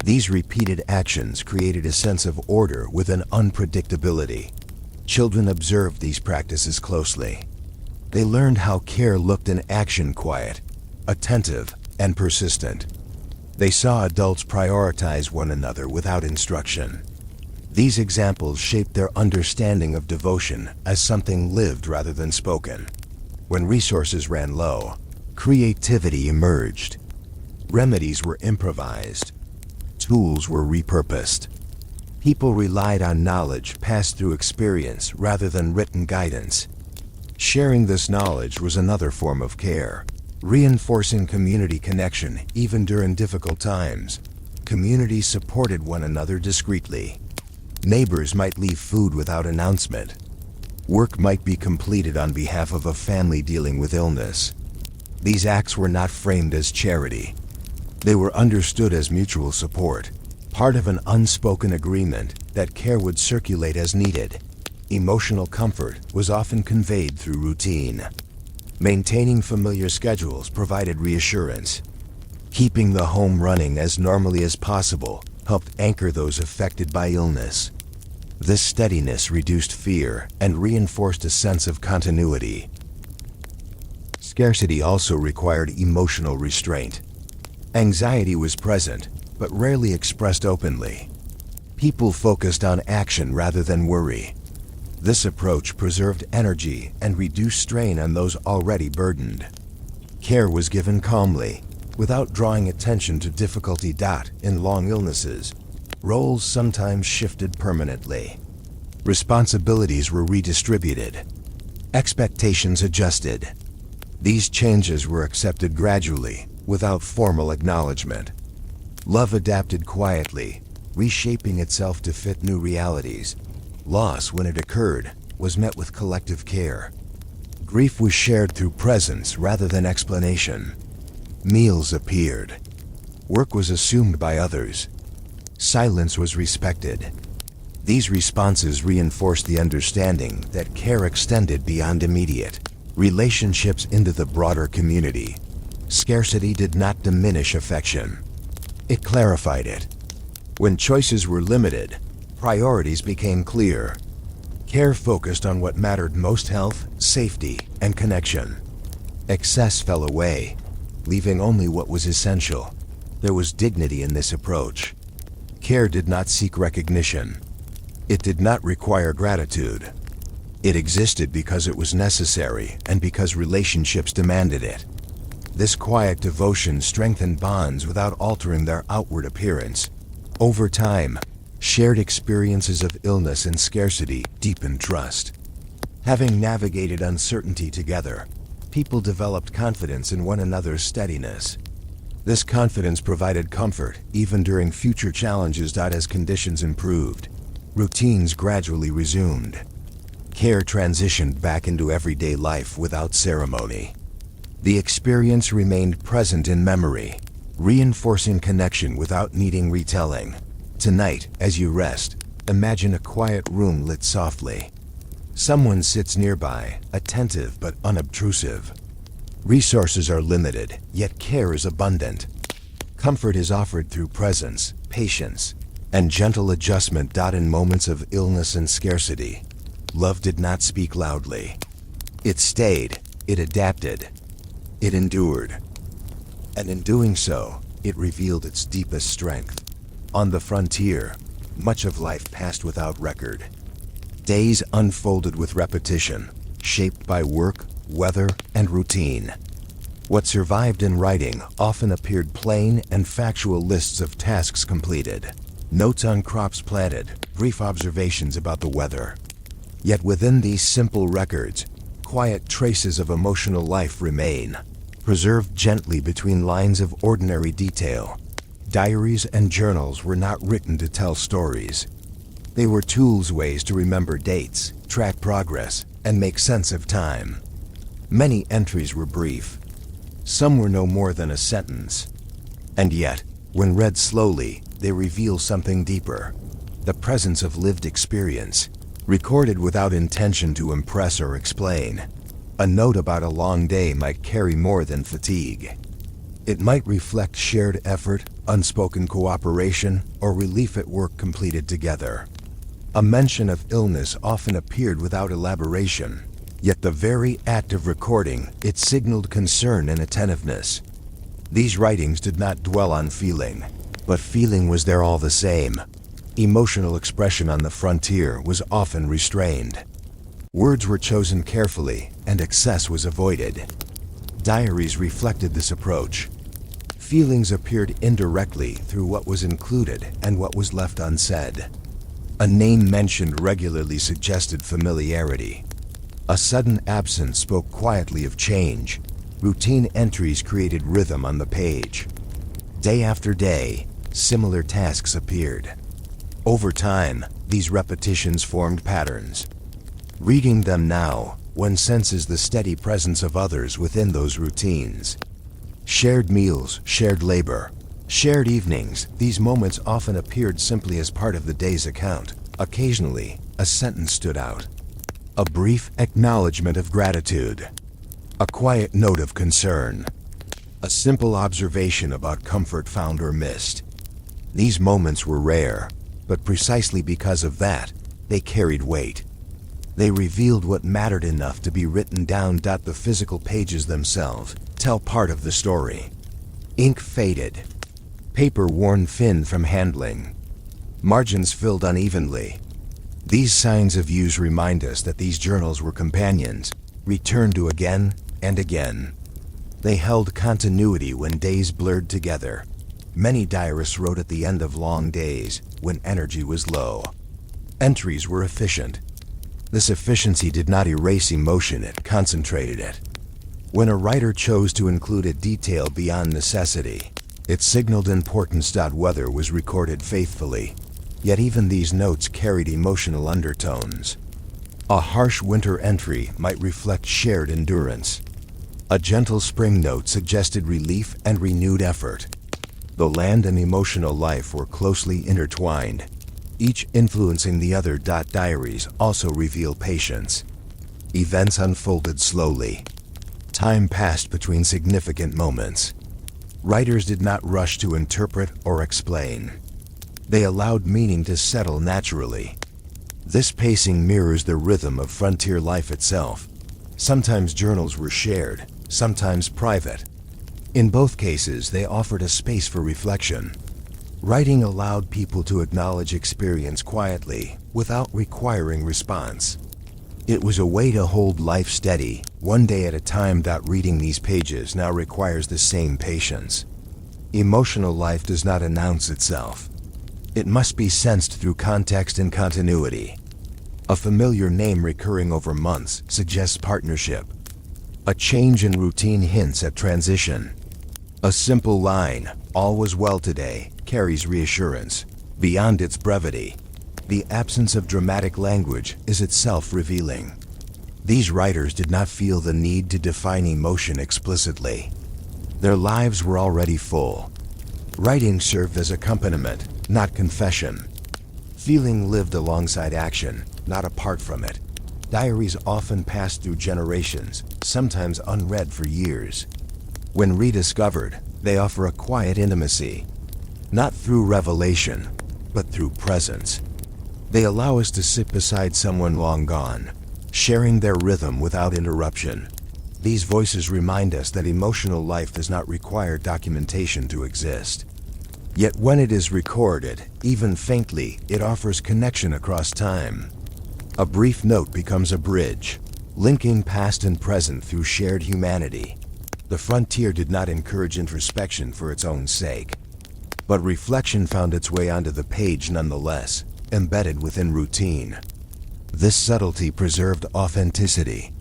These repeated actions created a sense of order with an unpredictability. Children observed these practices closely. They learned how care looked in action: quiet, attentive, and persistent. They saw adults prioritize one another without instruction. These examples shaped their understanding of devotion as something lived rather than spoken. When resources ran low, creativity emerged. Remedies were improvised. Tools were repurposed. People relied on knowledge passed through experience rather than written guidance. Sharing this knowledge was another form of care, reinforcing community connection even during difficult times. Communities supported one another discreetly. Neighbors might leave food without announcement. Work might be completed on behalf of a family dealing with illness. These acts were not framed as charity. They were understood as mutual support, part of an unspoken agreement that care would circulate as needed. Emotional comfort was often conveyed through routine. Maintaining familiar schedules provided reassurance. Keeping the home running as normally as possible helped anchor those affected by illness. This steadiness reduced fear and reinforced a sense of continuity. Scarcity also required emotional restraint. Anxiety was present, but rarely expressed openly. People focused on action rather than worry. This approach preserved energy and reduced strain on those already burdened. Care was given calmly, without drawing attention to difficulty. In long illnesses, roles sometimes shifted permanently. Responsibilities were redistributed. Expectations adjusted. These changes were accepted gradually, without formal acknowledgement. Love adapted quietly, reshaping itself to fit new realities. Loss, when it occurred, was met with collective care. Grief was shared through presence rather than explanation. Meals appeared. Work was assumed by others. Silence was respected. These responses reinforced the understanding that care extended beyond immediate relationships into the broader community. Scarcity did not diminish affection. It clarified it. When choices were limited, priorities became clear. Care focused on what mattered most: health, safety, and connection. Excess fell away, leaving only what was essential. There was dignity in this approach. Care did not seek recognition. It did not require gratitude. It existed because it was necessary and because relationships demanded it. This quiet devotion strengthened bonds without altering their outward appearance. Over time, shared experiences of illness and scarcity deepened trust. Having navigated uncertainty together, people developed confidence in one another's steadiness. This confidence provided comfort even during future challenges. As conditions improved, routines gradually resumed. Care transitioned back into everyday life without ceremony. The experience remained present in memory, reinforcing connection without needing retelling. Tonight, as you rest, imagine a quiet room lit softly. Someone sits nearby, attentive but unobtrusive. Resources are limited, yet care is abundant. Comfort is offered through presence, patience, and gentle adjustment. In moments of illness and scarcity, love did not speak loudly. It stayed, it adapted, it endured. And in doing so, it revealed its deepest strength. On the frontier, much of life passed without record. Days unfolded with repetition, shaped by work, weather, and routine. What survived in writing often appeared plain and factual: lists of tasks completed, notes on crops planted, brief observations about the weather. Yet within these simple records, quiet traces of emotional life remain, preserved gently between lines of ordinary detail. Diaries and journals were not written to tell stories. They were tools, ways to remember dates, track progress, and make sense of time. Many entries were brief. Some were no more than a sentence. And yet, when read slowly, they reveal something deeper: the presence of lived experience, recorded without intention to impress or explain. A note about a long day might carry more than fatigue. It might reflect shared effort, unspoken cooperation, or relief at work completed together. A mention of illness often appeared without elaboration, yet the very act of recording it signaled concern and attentiveness. These writings did not dwell on feeling, but feeling was there all the same. Emotional expression on the frontier was often restrained. Words were chosen carefully, and excess was avoided. Diaries reflected this approach. Feelings appeared indirectly through what was included and what was left unsaid. A name mentioned regularly suggested familiarity. A sudden absence spoke quietly of change. Routine entries created rhythm on the page. Day after day, similar tasks appeared. Over time, these repetitions formed patterns. Reading them now, one senses the steady presence of others within those routines. Shared meals, shared labor, shared evenings. These moments often appeared simply as part of the day's account. Occasionally, a sentence stood out. A brief acknowledgement of gratitude. A quiet note of concern. A simple observation about comfort found or missed. These moments were rare, but precisely because of that, they carried weight. They revealed what mattered enough to be written down. The physical pages themselves tell part of the story. Ink faded. Paper worn thin from handling. Margins filled unevenly. These signs of use remind us that these journals were companions, returned to again and again. They held continuity when days blurred together. Many diarists wrote at the end of long days, when energy was low. Entries were efficient. This efficiency did not erase emotion, it concentrated it. When a writer chose to include a detail beyond necessity, it signaled importance. Weather was recorded faithfully, yet even these notes carried emotional undertones. A harsh winter entry might reflect shared endurance. A gentle spring note suggested relief and renewed effort. The land and emotional life were closely intertwined, each influencing the other. Diaries also reveal patience. Events unfolded slowly. Time passed between significant moments. Writers did not rush to interpret or explain. They allowed meaning to settle naturally. This pacing mirrors the rhythm of frontier life itself. Sometimes journals were shared, sometimes private. In both cases, they offered a space for reflection. Writing allowed people to acknowledge experience quietly, without requiring response. It was a way to hold life steady, one day at a time. That reading these pages now requires the same patience. Emotional life does not announce itself. It must be sensed through context and continuity. A familiar name recurring over months suggests partnership. A change in routine hints at transition. A simple line, "All was well today," carries reassurance. Beyond its brevity, the absence of dramatic language is itself revealing. These writers did not feel the need to define emotion explicitly. Their lives were already full. Writing served as accompaniment, not confession. Feeling lived alongside action, not apart from it. Diaries often passed through generations, sometimes unread for years. When rediscovered, they offer a quiet intimacy, not through revelation, but through presence. They allow us to sit beside someone long gone, sharing their rhythm without interruption. These voices remind us that emotional life does not require documentation to exist. Yet when it is recorded, even faintly, it offers connection across time. A brief note becomes a bridge, linking past and present through shared humanity. The frontier did not encourage introspection for its own sake, but reflection found its way onto the page nonetheless, embedded within routine. This subtlety preserved authenticity.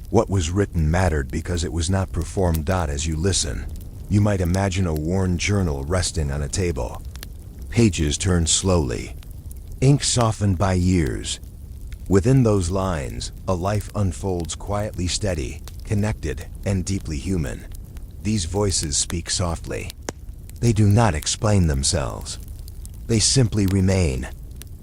What was written mattered because it was not performed. As you listen, you might imagine a worn journal resting on a table. Pages turned slowly, ink softened by years. Within those lines, a life unfolds quietly, steady, connected, and deeply human. These voices speak softly. They do not explain themselves. They simply remain.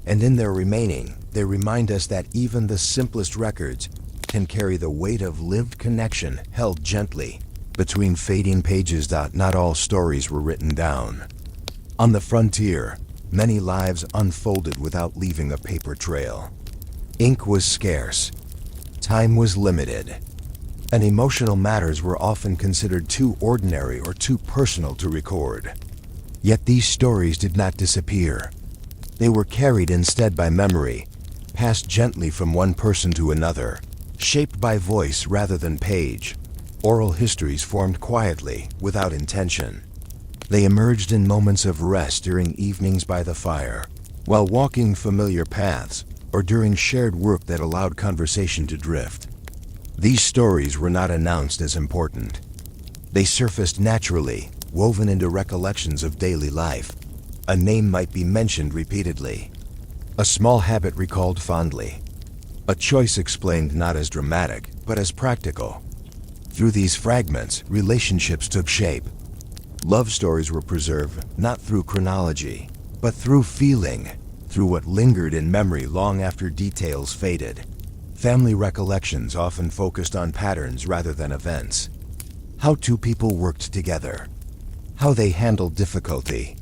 And in their remaining, they remind us that even the simplest records can carry the weight of lived connection held gently between fading pages. Not all stories were written down. On the frontier, many lives unfolded without leaving a paper trail. Ink was scarce. Time was limited. And emotional matters were often considered too ordinary or too personal to record. Yet these stories did not disappear. They were carried instead by memory, passed gently from one person to another, shaped by voice rather than page. Oral histories formed quietly, without intention. They emerged in moments of rest, during evenings by the fire, while walking familiar paths, or during shared work that allowed conversation to drift. These stories were not announced as important. They surfaced naturally, woven into recollections of daily life. A name might be mentioned repeatedly. A small habit recalled fondly. A choice explained not as dramatic, but as practical. Through these fragments, relationships took shape. Love stories were preserved, not through chronology, but through feeling, through what lingered in memory long after details faded. Family recollections often focused on patterns rather than events. How two people worked together. How they handled difficulty.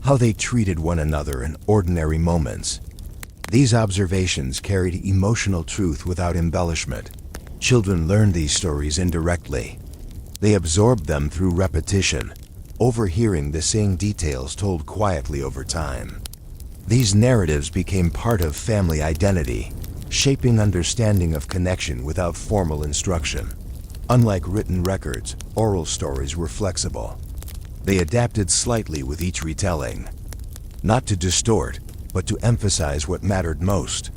How they treated one another in ordinary moments. These observations carried emotional truth without embellishment. Children learned these stories indirectly. They absorbed them through repetition, overhearing the same details told quietly over time. These narratives became part of family identity, shaping understanding of connection without formal instruction. Unlike written records, oral stories were flexible. They adapted slightly with each retelling, not to distort, but to emphasize what mattered most.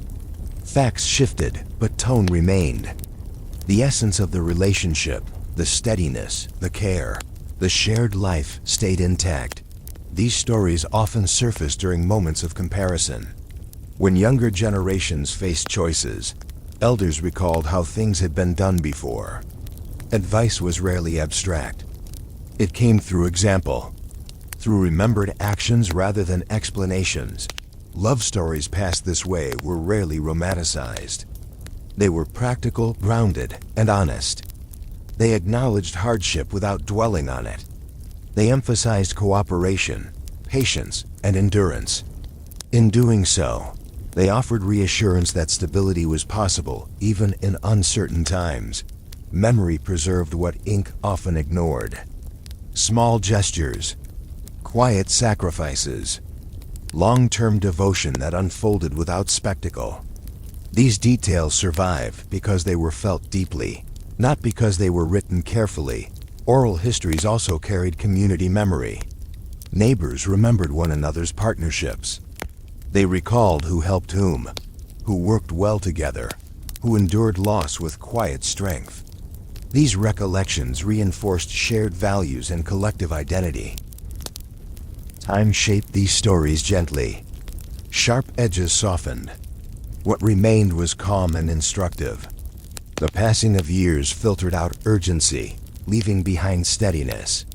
Facts shifted, but tone remained. The essence of the relationship, the steadiness, the care, the shared life stayed intact. These stories often surfaced during moments of comparison. When younger generations faced choices, elders recalled how things had been done before. Advice was rarely abstract. It came through example, through remembered actions rather than explanations. Love stories passed this way were rarely romanticized. They were practical, grounded, and honest. They acknowledged hardship without dwelling on it. They emphasized cooperation, patience, and endurance. In doing so, they offered reassurance that stability was possible even in uncertain times. Memory preserved what ink often ignored. Small gestures, quiet sacrifices, long-term devotion that unfolded without spectacle. These details survive because they were felt deeply, not because they were written carefully. Oral histories also carried community memory. Neighbors remembered one another's partnerships. They recalled who helped whom, who worked well together, who endured loss with quiet strength. These recollections reinforced shared values and collective identity. Time shaped these stories gently. Sharp edges softened. What remained was calm and instructive. The passing of years filtered out urgency, leaving behind steadiness.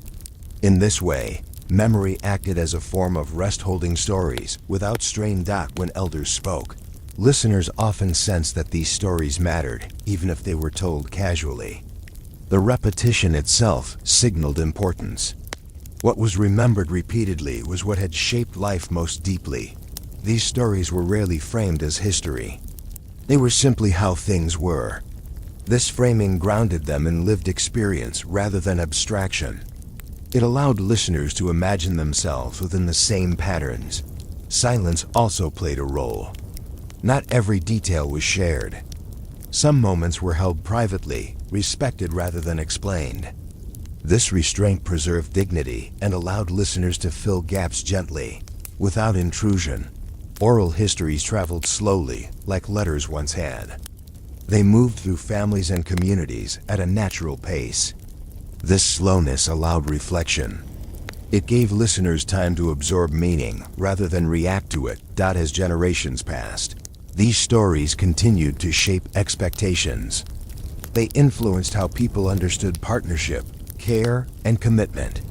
In this way, memory acted as a form of rest, holding stories without strain. When elders spoke, listeners often sensed that these stories mattered, even if they were told casually. The repetition itself signaled importance. What was remembered repeatedly was what had shaped life most deeply. These stories were rarely framed as history. They were simply how things were. This framing grounded them in lived experience rather than abstraction. It allowed listeners to imagine themselves within the same patterns. Silence also played a role. Not every detail was shared. Some moments were held privately, respected rather than explained. This restraint preserved dignity and allowed listeners to fill gaps gently, without intrusion. Oral histories traveled slowly, like letters once had. They moved through families and communities at a natural pace. This slowness allowed reflection. It gave listeners time to absorb meaning rather than react to it. As generations passed, these stories continued to shape expectations. They influenced how people understood partnership, care, and commitment.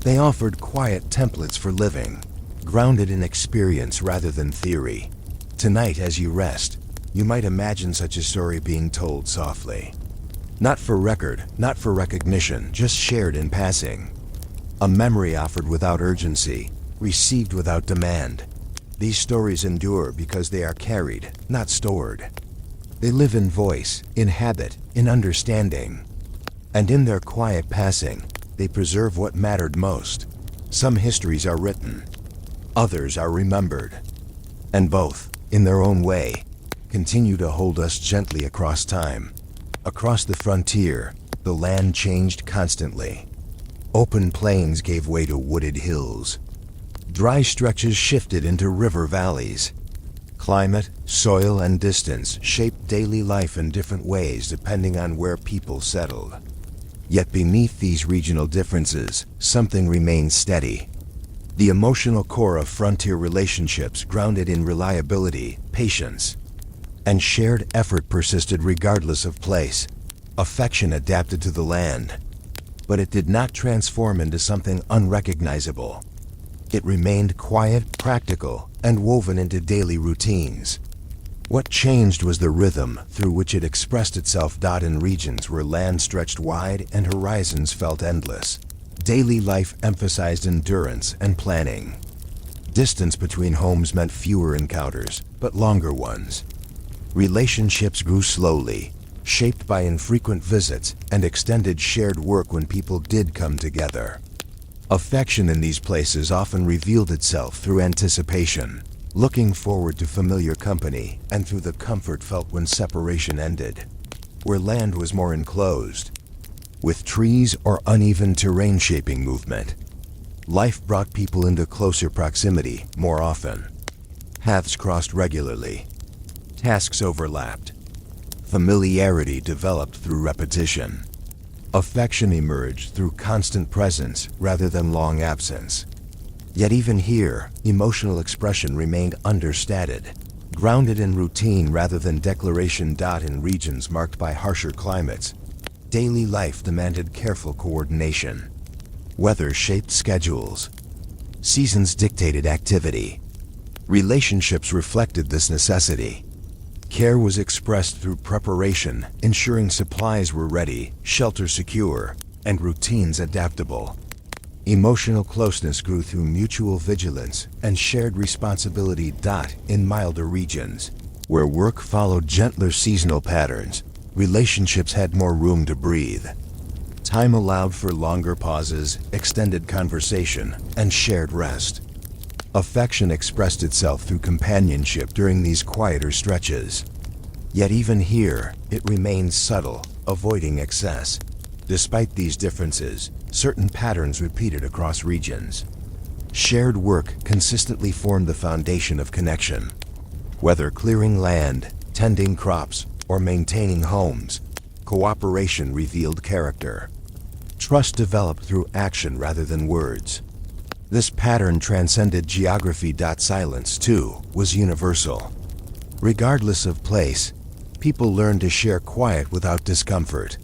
They offered quiet templates for living, grounded in experience rather than theory. Tonight, as you rest, you might imagine such a story being told softly. Not for record, not for recognition, just shared in passing. A memory offered without urgency, received without demand. These stories endure because they are carried, not stored. They live in voice, in habit, in understanding. And in their quiet passing, they preserve what mattered most. Some histories are written, others are remembered. And both, in their own way, continue to hold us gently across time. Across the frontier, the land changed constantly. Open plains gave way to wooded hills. Dry stretches shifted into river valleys. Climate, soil, and distance shaped daily life in different ways depending on where people settled. Yet beneath these regional differences, something remained steady. The emotional core of frontier relationships, grounded in reliability, patience, and shared effort, persisted regardless of place. Affection adapted to the land, but it did not transform into something unrecognizable. It remained quiet, practical, and woven into daily routines. What changed was the rhythm through which it expressed itself. In regions where land stretched wide and horizons felt endless, daily life emphasized endurance and planning. Distance between homes meant fewer encounters, but longer ones. Relationships grew slowly, shaped by infrequent visits and extended shared work when people did come together. Affection in these places often revealed itself through anticipation, looking forward to familiar company, and through the comfort felt when separation ended. Where land was more enclosed, with trees or uneven terrain shaping movement, life brought people into closer proximity more often. Paths crossed regularly. Tasks overlapped. Familiarity developed through repetition. Affection emerged through constant presence rather than long absence. Yet even here, emotional expression remained understated, grounded in routine rather than declaration. In regions marked by harsher climates, daily life demanded careful coordination. Weather shaped schedules. Seasons dictated activity. Relationships reflected this necessity. Care was expressed through preparation, ensuring supplies were ready, shelter secure, and routines adaptable. Emotional closeness grew through mutual vigilance and shared responsibility. In milder regions, where work followed gentler seasonal patterns, relationships had more room to breathe. Time allowed for longer pauses, extended conversation, and shared rest. Affection expressed itself through companionship during these quieter stretches. Yet even here, it remained subtle, avoiding excess. Despite these differences, certain patterns repeated across regions. Shared work consistently formed the foundation of connection. Whether clearing land, tending crops, or maintaining homes, cooperation revealed character. Trust developed through action rather than words. This pattern transcended geography. Silence, too, was universal. Regardless of place, people learned to share quiet without discomfort.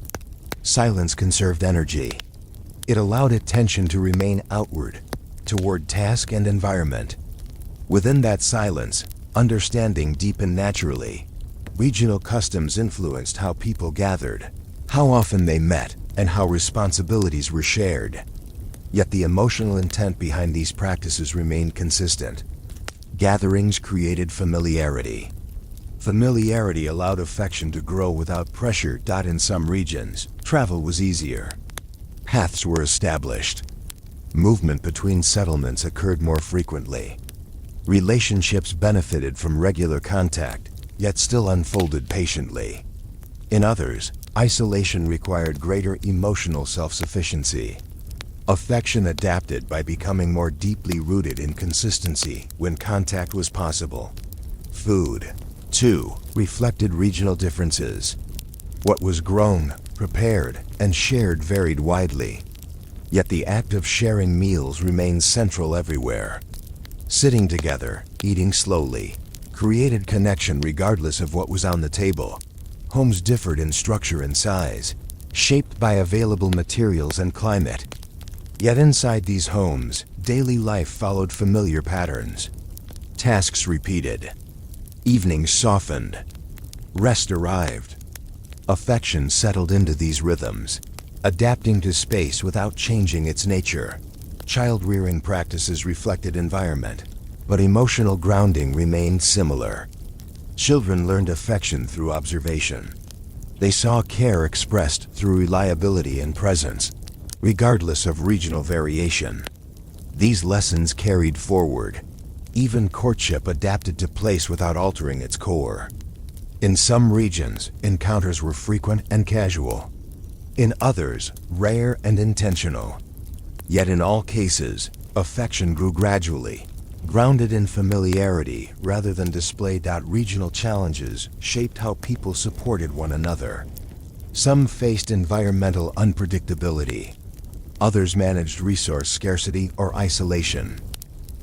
Silence conserved energy. It allowed attention to remain outward, toward task and environment. Within that silence, understanding deepened naturally. Regional customs influenced how people gathered, how often they met, and how responsibilities were shared. Yet the emotional intent behind these practices remained consistent. Gatherings created familiarity. Familiarity allowed affection to grow without pressure. In some regions, travel was easier. Paths were established. Movement between settlements occurred more frequently. Relationships benefited from regular contact, yet still unfolded patiently. In others, isolation required greater emotional self-sufficiency. Affection adapted by becoming more deeply rooted in consistency when contact was possible. Food, too, reflected regional differences. What was grown, prepared, and shared varied widely. Yet the act of sharing meals remained central everywhere. Sitting together, eating slowly, created connection regardless of what was on the table. Homes differed in structure and size, shaped by available materials and climate. Yet inside these homes, daily life followed familiar patterns. Tasks repeated. Evenings softened. Rest arrived. Affection settled into these rhythms, adapting to space without changing its nature. Child-rearing practices reflected environment, but emotional grounding remained similar. Children learned affection through observation. They saw care expressed through reliability and presence, regardless of regional variation. These lessons carried forward. Even courtship adapted to place without altering its core. In some regions, encounters were frequent and casual. In others, rare and intentional. Yet in all cases, affection grew gradually, grounded in familiarity rather than display. Regional challenges shaped how people supported one another. Some faced environmental unpredictability. Others managed resource scarcity or isolation.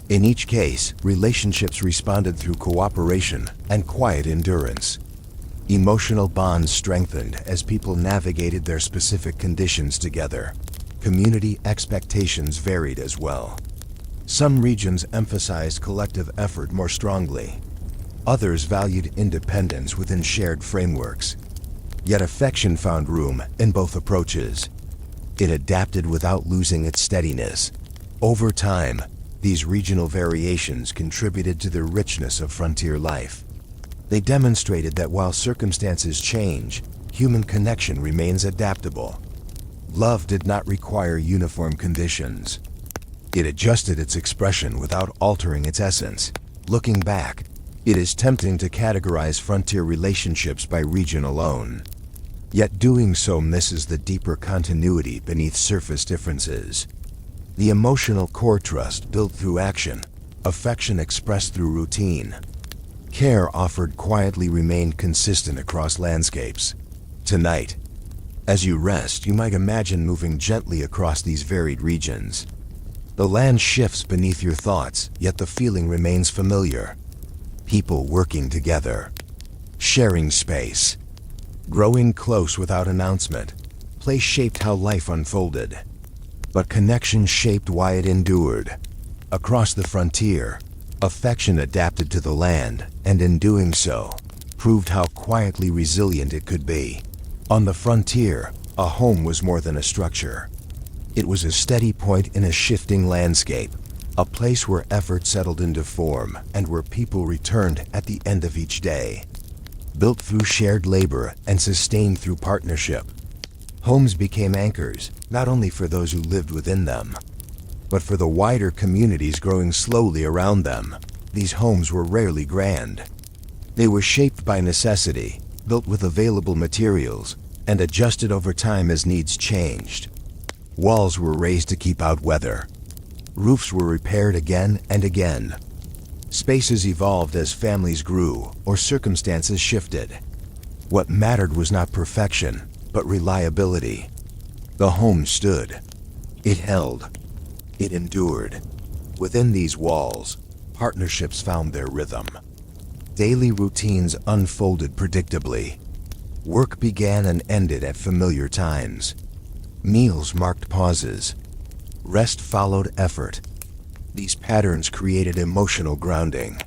In each case, relationships responded through cooperation and quiet endurance. Emotional bonds strengthened as people navigated their specific conditions together. Community expectations varied as well. Some regions emphasized collective effort more strongly. Others valued independence within shared frameworks. Yet affection found room in both approaches. It adapted without losing its steadiness. Over time, these regional variations contributed to the richness of frontier life. They demonstrated that while circumstances change, human connection remains adaptable. Love did not require uniform conditions. It adjusted its expression without altering its essence. Looking back, it is tempting to categorize frontier relationships by region alone. Yet doing so misses the deeper continuity beneath surface differences. The emotional core trust built through action, affection expressed through routine. Care offered quietly remained consistent across landscapes. Tonight, as you rest, you might imagine moving gently across these varied regions. The land shifts beneath your thoughts, yet the feeling remains familiar. People working together, sharing space, growing close without announcement. Place shaped how life unfolded, but connection shaped why it endured. Across the frontier, affection adapted to the land, and in doing so, proved how quietly resilient it could be. On the frontier, a home was more than a structure. It was a steady point in a shifting landscape, a place where effort settled into form and where people returned at the end of each day. Built through shared labor and sustained through partnership, homes became anchors, not only for those who lived within them, but for the wider communities growing slowly around them. These homes were rarely grand. They were shaped by necessity, built with available materials, and adjusted over time as needs changed. Walls were raised to keep out weather. Roofs were repaired again and again. Spaces evolved as families grew or circumstances shifted. What mattered was not perfection, but reliability. The home stood. It held. It endured. Within these walls, partnerships found their rhythm. Daily routines unfolded predictably. Work began and ended at familiar times. Meals marked pauses. Rest followed effort. These patterns created emotional grounding.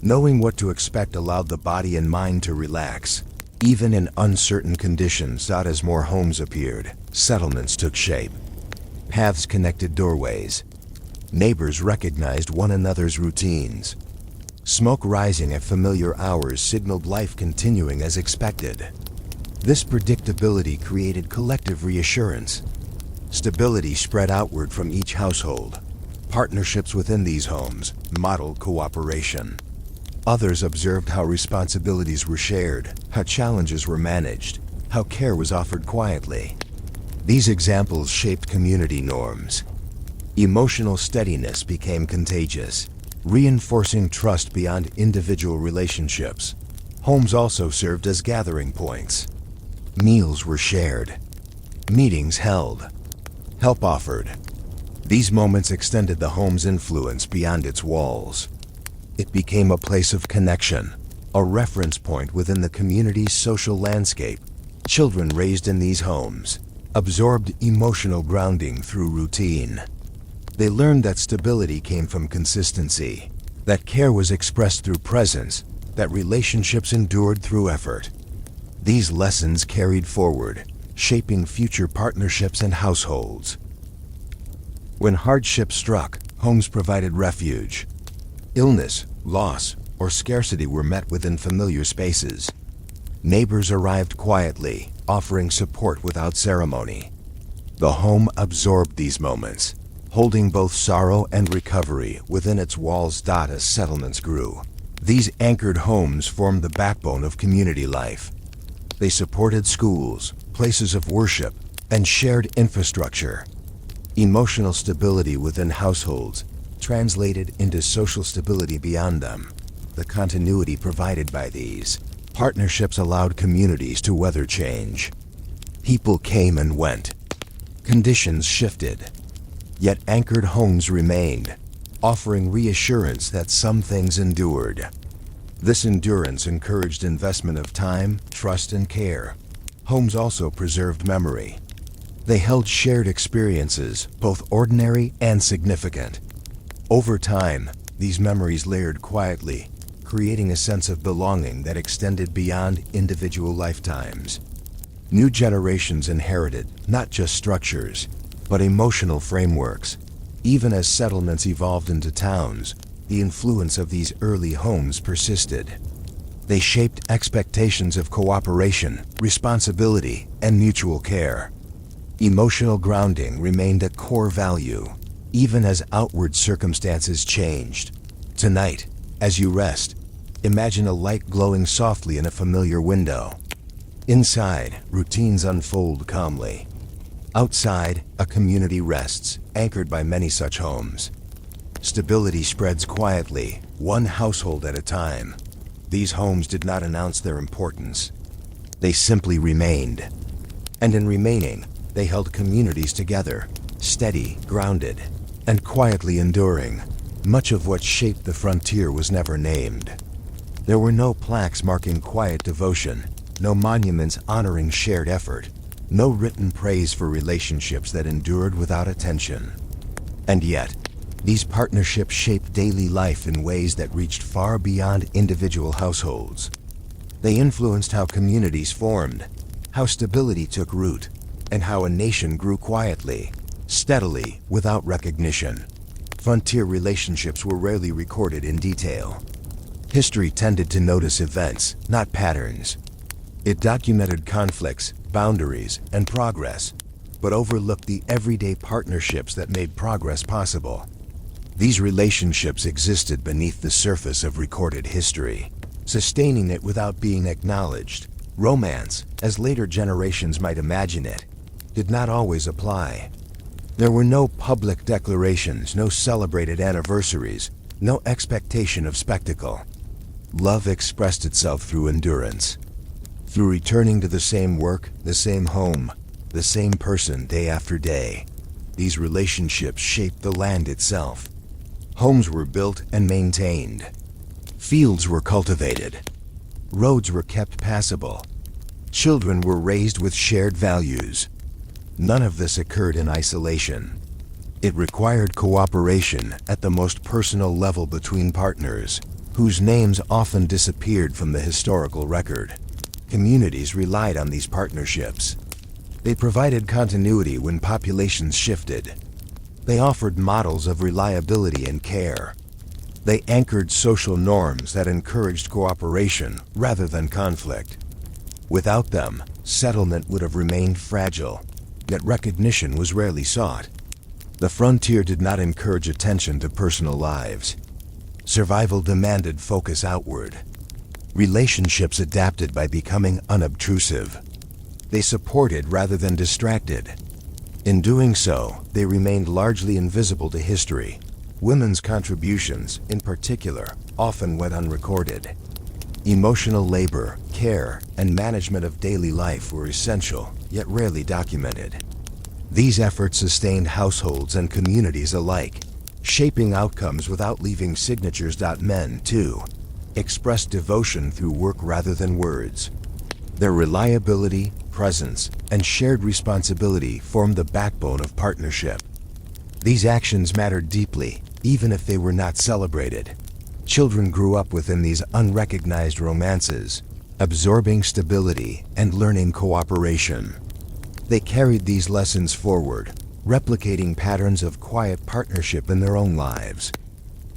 Knowing what to expect allowed the body and mind to relax. Even in uncertain conditions, as more homes appeared, settlements took shape. Paths connected doorways. Neighbors recognized one another's routines. Smoke rising at familiar hours signaled life continuing as expected. This predictability created collective reassurance. Stability spread outward from each household. Partnerships within these homes modeled cooperation. Others observed how responsibilities were shared, how challenges were managed, how care was offered quietly. These examples shaped community norms. Emotional steadiness became contagious, reinforcing trust beyond individual relationships. Homes also served as gathering points. Meals were shared. Meetings held. Help offered. These moments extended the home's influence beyond its walls. It became a place of connection, a reference point within the community's social landscape. Children raised in these homes absorbed emotional grounding through routine. They learned that stability came from consistency, that care was expressed through presence, that relationships endured through effort. These lessons carried forward, shaping future partnerships and households. When hardship struck, homes provided refuge. Illness, loss, or scarcity were met within familiar spaces. Neighbors arrived quietly, offering support without ceremony. The home absorbed these moments, holding both sorrow and recovery within its walls. As settlements grew, these anchored homes formed the backbone of community life. They supported schools, places of worship, and shared infrastructure. Emotional stability within households translated into social stability beyond them. The continuity provided by these partnerships allowed communities to weather change. People came and went. Conditions shifted. Yet anchored homes remained, offering reassurance that some things endured. This endurance encouraged investment of time, trust, and care. Homes also preserved memory. They held shared experiences, both ordinary and significant. Over time, these memories layered quietly, creating a sense of belonging that extended beyond individual lifetimes. New generations inherited not just structures, but emotional frameworks. Even as settlements evolved into towns, the influence of these early homes persisted. They shaped expectations of cooperation, responsibility, and mutual care. Emotional grounding remained a core value, even as outward circumstances changed. Tonight, as you rest, imagine a light glowing softly in a familiar window. Inside, routines unfold calmly. Outside, a community rests, anchored by many such homes. Stability spreads quietly, one household at a time. These homes did not announce their importance. They simply remained. And in remaining, they held communities together, steady, grounded, and quietly enduring. Much of what shaped the frontier was never named. There were no plaques marking quiet devotion, no monuments honoring shared effort, no written praise for relationships that endured without attention. And yet, these partnerships shaped daily life in ways that reached far beyond individual households. They influenced how communities formed, how stability took root, and how a nation grew quietly. steadily, without recognition. Frontier relationships were rarely recorded in detail. History tended to notice events, not patterns. It documented conflicts, boundaries, and progress, but overlooked the everyday partnerships that made progress possible. These relationships existed beneath the surface of recorded history, sustaining it without being acknowledged. Romance, as later generations might imagine it, did not always apply. There were no public declarations, no celebrated anniversaries, no expectation of spectacle. Love expressed itself through endurance, through returning to the same work, the same home, the same person day after day. These relationships shaped the land itself. Homes were built and maintained. Fields were cultivated. Roads were kept passable. Children were raised with shared values. None of this occurred in isolation. It required cooperation at the most personal level between partners, whose names often disappeared from the historical record. Communities relied on these partnerships. They provided continuity when populations shifted. They offered models of reliability and care. They anchored social norms that encouraged cooperation rather than conflict. Without them, settlement would have remained fragile, yet recognition was rarely sought. The frontier did not encourage attention to personal lives. Survival demanded focus outward. Relationships adapted by becoming unobtrusive. They supported rather than distracted. In doing so, they remained largely invisible to history. Women's contributions, in particular, often went unrecorded. Emotional labor, care, and management of daily life were essential, yet rarely documented. These efforts sustained households and communities alike, shaping outcomes without leaving signatures. Men, too, expressed devotion through work rather than words. Their reliability, presence, and shared responsibility formed the backbone of partnership. These actions mattered deeply, even if they were not celebrated. Children grew up within these unrecognized romances, absorbing stability and learning cooperation. They carried these lessons forward, replicating patterns of quiet partnership in their own lives.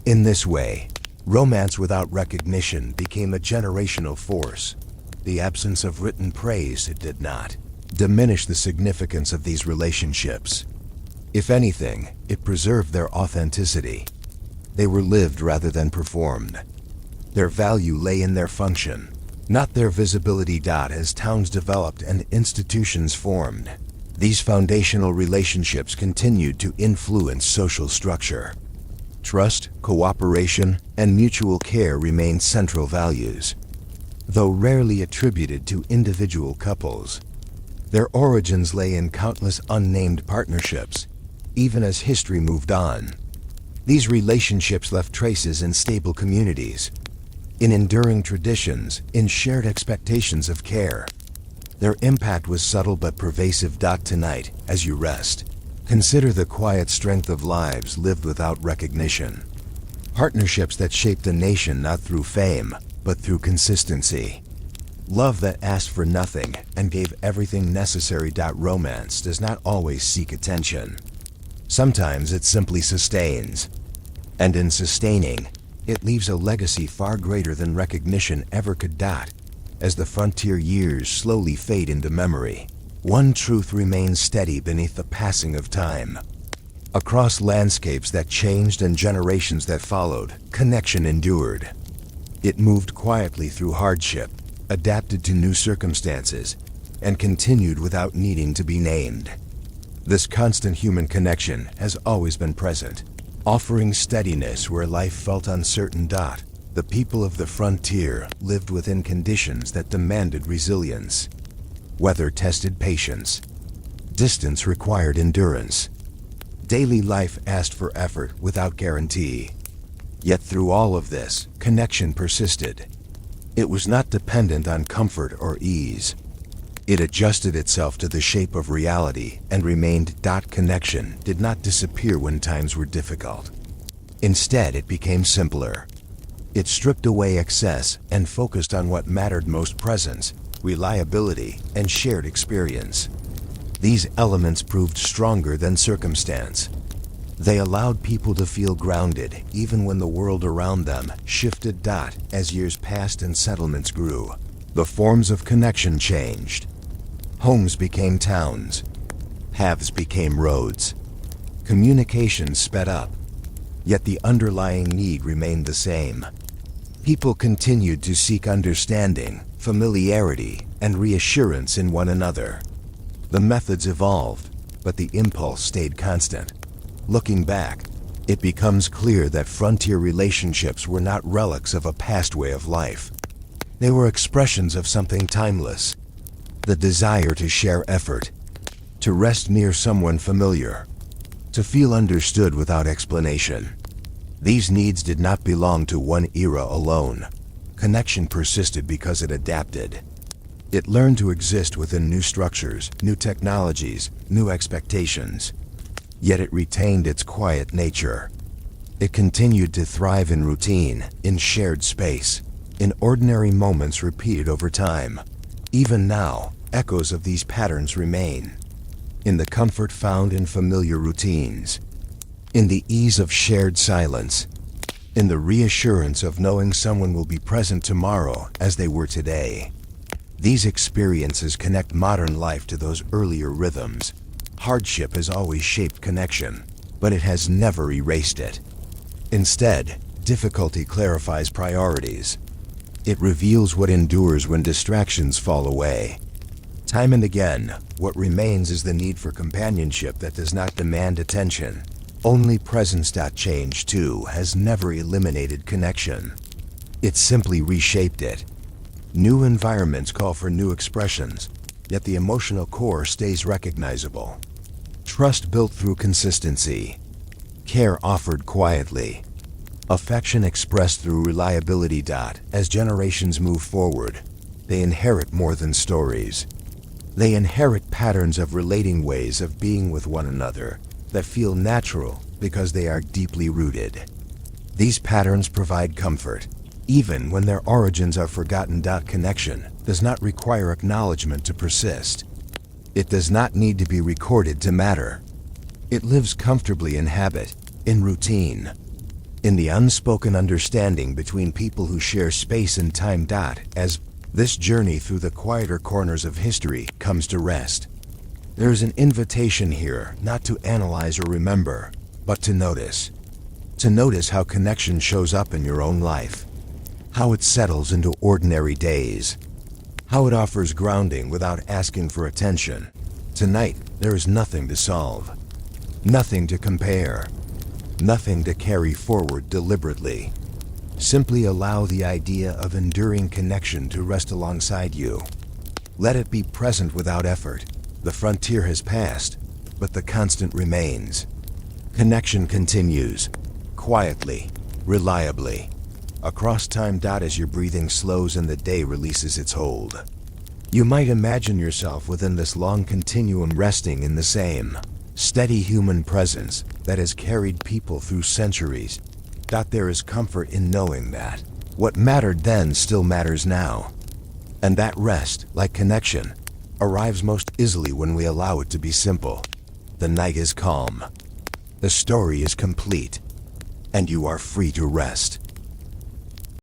In this way, romance without recognition became a generational force. The absence of written praise, it did not diminish the significance of these relationships. If anything, it preserved their authenticity. They were lived rather than performed. Their value lay in their function, not their visibility. As towns developed and institutions formed, these foundational relationships continued to influence social structure. Trust, cooperation, and mutual care remained central values. Though rarely attributed to individual couples, their origins lay in countless unnamed partnerships. Even as history moved on, these relationships left traces in stable communities, in enduring traditions, in shared expectations of care. Their impact was subtle but pervasive. Tonight, as you rest, consider the quiet strength of lives lived without recognition. Partnerships that shaped a nation not through fame, but through consistency. Love that asked for nothing and gave everything necessary. Romance does not always seek attention. Sometimes it simply sustains. And in sustaining, it leaves a legacy far greater than recognition ever could. As the frontier years slowly fade into memory, one truth remains steady beneath the passing of time. Across landscapes that changed and generations that followed, connection endured. It moved quietly through hardship, adapted to new circumstances, and continued without needing to be named. This constant human connection has always been present, offering steadiness where life felt uncertain. The people of the frontier lived within conditions that demanded resilience. Weather tested patience. Distance required endurance. Daily life asked for effort without guarantee. Yet through all of this, connection persisted. It was not dependent on comfort or ease. It adjusted itself to the shape of reality and remained. Connection did not disappear when times were difficult. Instead, it became simpler. It stripped away excess and focused on what mattered most: presence, reliability, and shared experience. These elements proved stronger than circumstance. They allowed people to feel grounded even when the world around them shifted. As years passed and settlements grew, the forms of connection changed. Homes became towns. Paths became roads. Communication sped up. Yet the underlying need remained the same. People continued to seek understanding, familiarity, and reassurance in one another. The methods evolved, but the impulse stayed constant. Looking back, it becomes clear that frontier relationships were not relics of a past way of life. They were expressions of something timeless: the desire to share effort, to rest near someone familiar, to feel understood without explanation. These needs did not belong to one era alone. Connection persisted because it adapted. It learned to exist within new structures, new technologies, new expectations. Yet it retained its quiet nature. It continued to thrive in routine, in shared space, in ordinary moments repeated over time. Even now, echoes of these patterns remain. In the comfort found in familiar routines, in the ease of shared silence, in the reassurance of knowing someone will be present tomorrow as they were today. These experiences connect modern life to those earlier rhythms. Hardship has always shaped connection, but it has never erased it. Instead, difficulty clarifies priorities. It reveals what endures when distractions fall away. Time and again, what remains is the need for companionship that does not demand attention. Only presence. Change, too, has never eliminated connection. It simply reshaped it. New environments call for new expressions, yet the emotional core stays recognizable. Trust built through consistency. Care offered quietly. Affection expressed through reliability. As generations move forward, they inherit more than stories. They inherit patterns of relating, ways of being with one another that feel natural because they are deeply rooted. These patterns provide comfort, even when their origins are forgotten. Connection does not require acknowledgement to persist. It does not need to be recorded to matter. It lives comfortably in habit, in routine, in the unspoken understanding between people who share space and time. As this journey through the quieter corners of history comes to rest, there is an invitation here not to analyze or remember, but to notice. To notice how connection shows up in your own life, how it settles into ordinary days, how it offers grounding without asking for attention. Tonight, there is nothing to solve, nothing to compare, nothing to carry forward deliberately. Simply allow the idea of enduring connection to rest alongside you. Let it be present without effort. The frontier has passed, but the constant remains. Connection continues, quietly, reliably, across time. As your breathing slows and the day releases its hold, you might imagine yourself within this long continuum, resting in the same steady human presence that has carried people through centuries. There is comfort in knowing that what mattered then still matters now. And that rest, like connection, arrives most easily when we allow it to be simple. The night is calm. The story is complete. And you are free to rest.